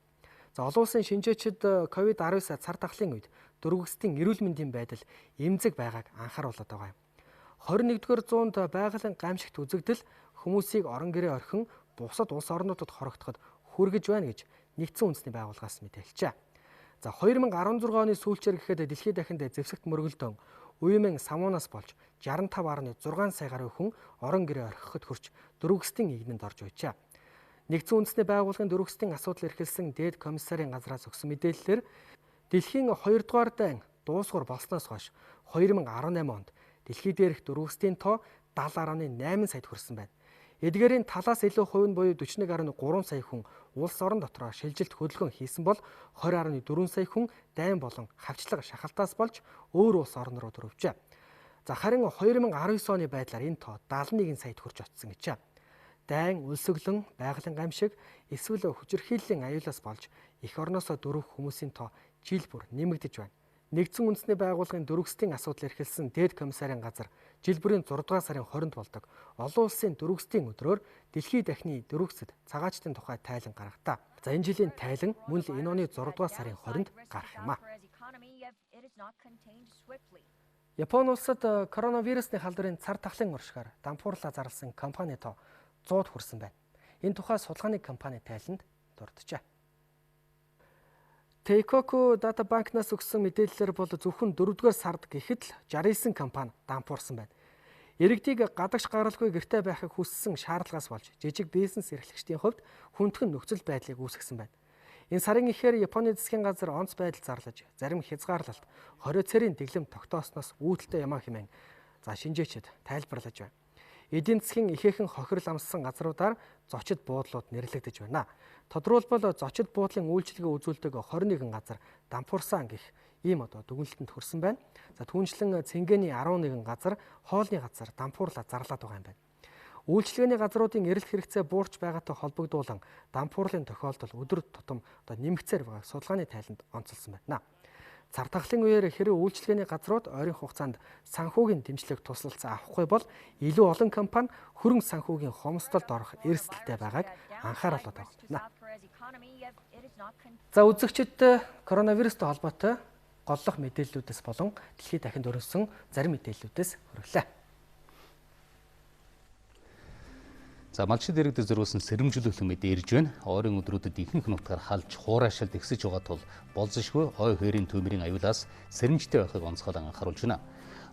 За олон улсын шинжээчид COVID-19 цар тахлын үед дөрвөстийн эрүүл мэндийн байдал эмзэг байгааг анхааруулад байгаа юм. 21-р зуунд байгалийн гамшигт үзэгдэл хүмүүсийг орон гэрээ орхин бусад улс орнуудад хорогдоход хүргэж байна гэж нэгдсэн үндэсний байгууллагаас мэдээлжээ. За 2016 оны сүүлчээр гэхэд дэлхийд дахинд зэвсэгт мөргөлдөөн үймэн самуунаас болж 65.6 сая гаруй хүн орон гэрээ орхиход хүрч дөрвөстийн игнэнд орж байжээ. Нэгдсэн үндэсний байгууллагын дөрвөстийн асуудал эрхэлсэн дээд комиссарын газраас өгсөн мэдээллээр дэлхийн 2 дугаар дайн дуусгар болсноос хойш 2018 онд дэлхий дээрх дөрвөстийн тоо 70.8 саяд хүрсэн байна. Эдгээрийн талаас илүү хувь нь буюу 41.3 сая хүн улс орон дотроо шилжилт хөдөлгөөн хийсэн бол 20.4 сая хүн дайн болон хавчлага шахалтаас болж өөр улс орн руу дөрвжээ. За харин 2019 оны байдлаар энэ тоо 71 саяд хүрч очсон гэжээ. Дайн, өлсгөлөн, байгалийн гамшиг, эсвэл хүчирхийллийн аюулаас болж эх орноосоо дөрвөх хүмүүсийн тоо жил бүр нэмэгдэж байна. Нэгдсэн үндэсний байгууллагын дөрвөстийн асуудал эрхэлсэн дээд комиссарын газар жил бүрийн 6 дугаар сарын 20-нд болдог олон улсын дөрвөстийн өдрөөр дэлхий дахины дөрвөсөд цагаачтын тухай тайлан гаргатаа. За энэ жилийн тайлан мөн л энэ оны 6 дугаар сарын 20-нд гарах юм а. Японы улсад коронавирусны халдварын цар тахлын уршгаар дампуурлаа зарласан компани тоо 100-д хүрсэн байна. Энэ тухай судалгааны компани тайланд дурджээ. Teikoku Data Bank-наас өгсөн мэдээллээр бол зөвхөн 4-р сард гэхэд л 69 компани дампуурсан байна. Иргэдийг гадагш гаралгүй гэртээ байхыг хүссэн шаардлагаас болж жижиг бизнес эрхлэгчдийн хувьд хүндхэн нөхцөл байдлыг үүсгэсэн байна. Энэ сарын эхээр Японы засгийн газар онц байдал зарлаж, зарим хязгаарлалт, 20 цэрийн дэглэм тогтоосноос үүдэлтэй юм а хэмээн шинжээчид тайлбарлаж байна. Эдийн засгийн ихээхэн хохирол амссан газруудаар зочид буудлууд нэрлэгдэж байна. Тодорхойлбол зочид буудлын үйлчилгээ үзүүлдэг 21 газар дампуурсан гэх ийм дүгнэлтэнд хүрсэн байна. За түүнчлэн Цэнгэний 11 газар хоолны газар дампуурлаа зарлаад байгаа юм байна. Үйлчилгээний газруудын эрэлт хэрэгцээ буурч байгаатай холбогдуулан дампуурлын тохиолдол өдөр тутам нэмэгцээр байгааг судалгааны тайланд онцолсон байна. Цар тахлын үеэр хэрэв үйлчилгээний газрууд ойрын хугацаанд санхүүгийн дэмжлэг туслалцаа авахгүй бол илүү олон компани хөрөнгө санхүүгийн хомсдолд орох эрсдэлтэй байгааг анхааруулад байна. За үзэгчид коронавирустай холбоотой голлох мэдээллүүдээс болон дэлхийд дахинд өрнөсөн зарим мэдээллүүдээс хүргэлээ. За малчид иргэдэд зориулсан сэрэмжлүүлэх мэдээ ирж байна. Ойрын өдрүүдэд ихэнх нутгаар халж хуурайшилт ихсэж байгаа тул болзошгүй хой хээрийн төмрийн аюулаас сэрэмжтэй байхыг онцгойлон анхааруулж байна.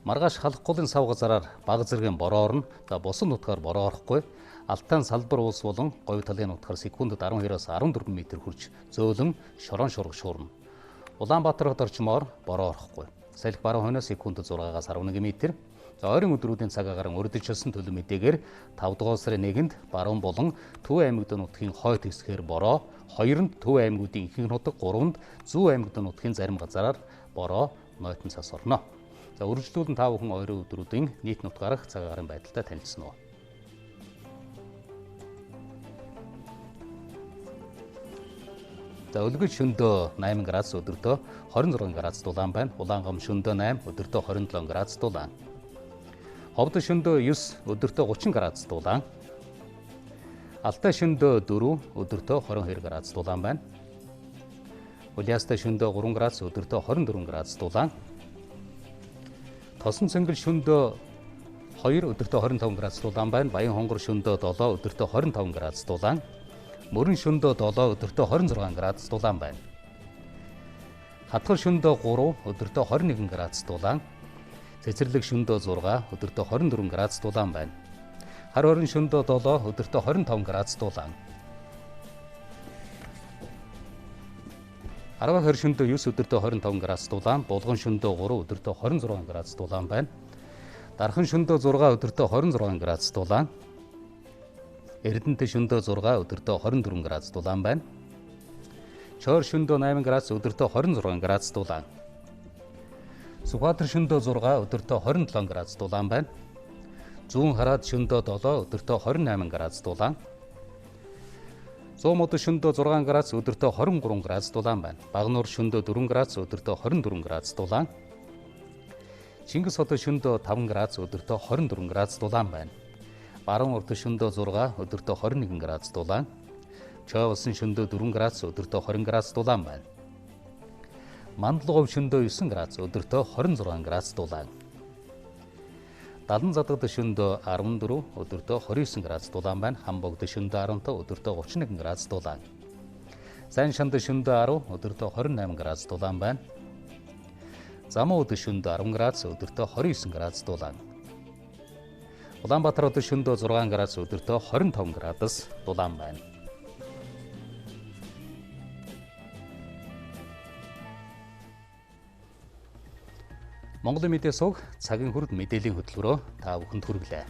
Маргааш халах голын сав газараар бага зэргийн бороо орно. Бусад нутгаар бороо орохгүй. Алтан салбар уус болон говь талын нутгаар секундэд 12-оос 14 м хүрч зөөлөн шорон шураг шуурна. Улаанбаатар хот орчмоор бороо орохгүй. Салхи баруун хойноос секундэд 6-аас 11 м. Ойрын өдрүүдийн цаг агаар урдж ирсэн төлөв мэдээгээр 5 дугаар сарын 1-нд баруун болон Төв аймагт нутгийн хойд хэсгээр бороо, 2-нд Төв аймагуудын ихэнх нутаг, 3-нд Зүүн аймагт нутгийн зарим газараар бороо нойтон цас орно. За үргэлжлүүлэн 5 хүн ойрын өдрүүдийн нийт нутгаарх цаг агаарын байдалтай танилцсан уу. За өлгөж шөндөө 8 градус өдөртөө 26 градус дулаан байна. Улаангам шөндөө 8 өдөртөө 27 градус дулаан. Ховд шөндөө 9 өдөртөө 30 градус дулаан. Алтай шөндөө 4 өдөртөө 22 градус дулаан байна. Улиастай шөндөө 3 градус өдөртөө 24 градус дулаан. Тосон цэнгэл шөндөө 2 өдөртөө 25 градус дулаан байна. Баян хонгор шөндөө 7 өдөртөө 25 градус дулаан. Мөрөн шөндөө 7 өдөртөө 26 градус дулаан байна. Хатгал шөндөө 3 өдөртөө 21 градус дулаан. Цэцэрлэг шөндөө 6 өдөртөө 24 градус дулаан байна. Хар хорин шөндөө 7 өдөртөө 25 градус дулаан. Арва хор шөндөө 9 өдөртөө 25 градус дулаан. Булган шөндөө 3 өдөртөө 26 градус дулаан байна. Дархан шөндөө 6 өдөртөө 26 градус дулаан. Эрдэнэт шөндөө 6 өдөртөө 24 градус дулаан байна. Чойр шөндөө 8 градус өдөртөө 26 градус дулаан. Сүхбаатар шөндөө 6 өдөртөө 27 градус дулаан байна. Зүүн хараад шөнөдөө 7, өдөртөө 28 градус дулаан. Зүүн мод шөнөдөө 6 градус, өдөртөө 23 градус дулаан байна. Багнуур шөнөдөө 4 градус, өдөртөө 24 градус дулаан. Чингис хот шөнөдөө 5 градус, өдөртөө 24 градус дулаан байна. Баруун урд шөнөдөө 6, өдөртөө 21 градус дулаан. Чой улсын шөнөдөө 4 градус, өдөртөө 20 градус дулаан байна. Мандалгов шөнөдөө 9 градус, өдөртөө 26 градус дулаан. Далан задагд шөнөдөө 14, өдөртөө 29 градус дулаан байна. Хамбогд шөнөдөө 15, өдөртөө 31 градус дулаан. Сайн шанд шөнөдөө 10, өдөртөө 28 градус дулаан байна. Замууд шөнөдөө 10 градус, өдөртөө 29 градус дулаан. Улаанбаатар шөнөдөө 6 градус, өдөртөө 25 градус дулаан байна. Монголын мэдээ сувг цагийн хүрд мэдээллийн хөтөлбөрөөр та бүхэнд хүргэлээ.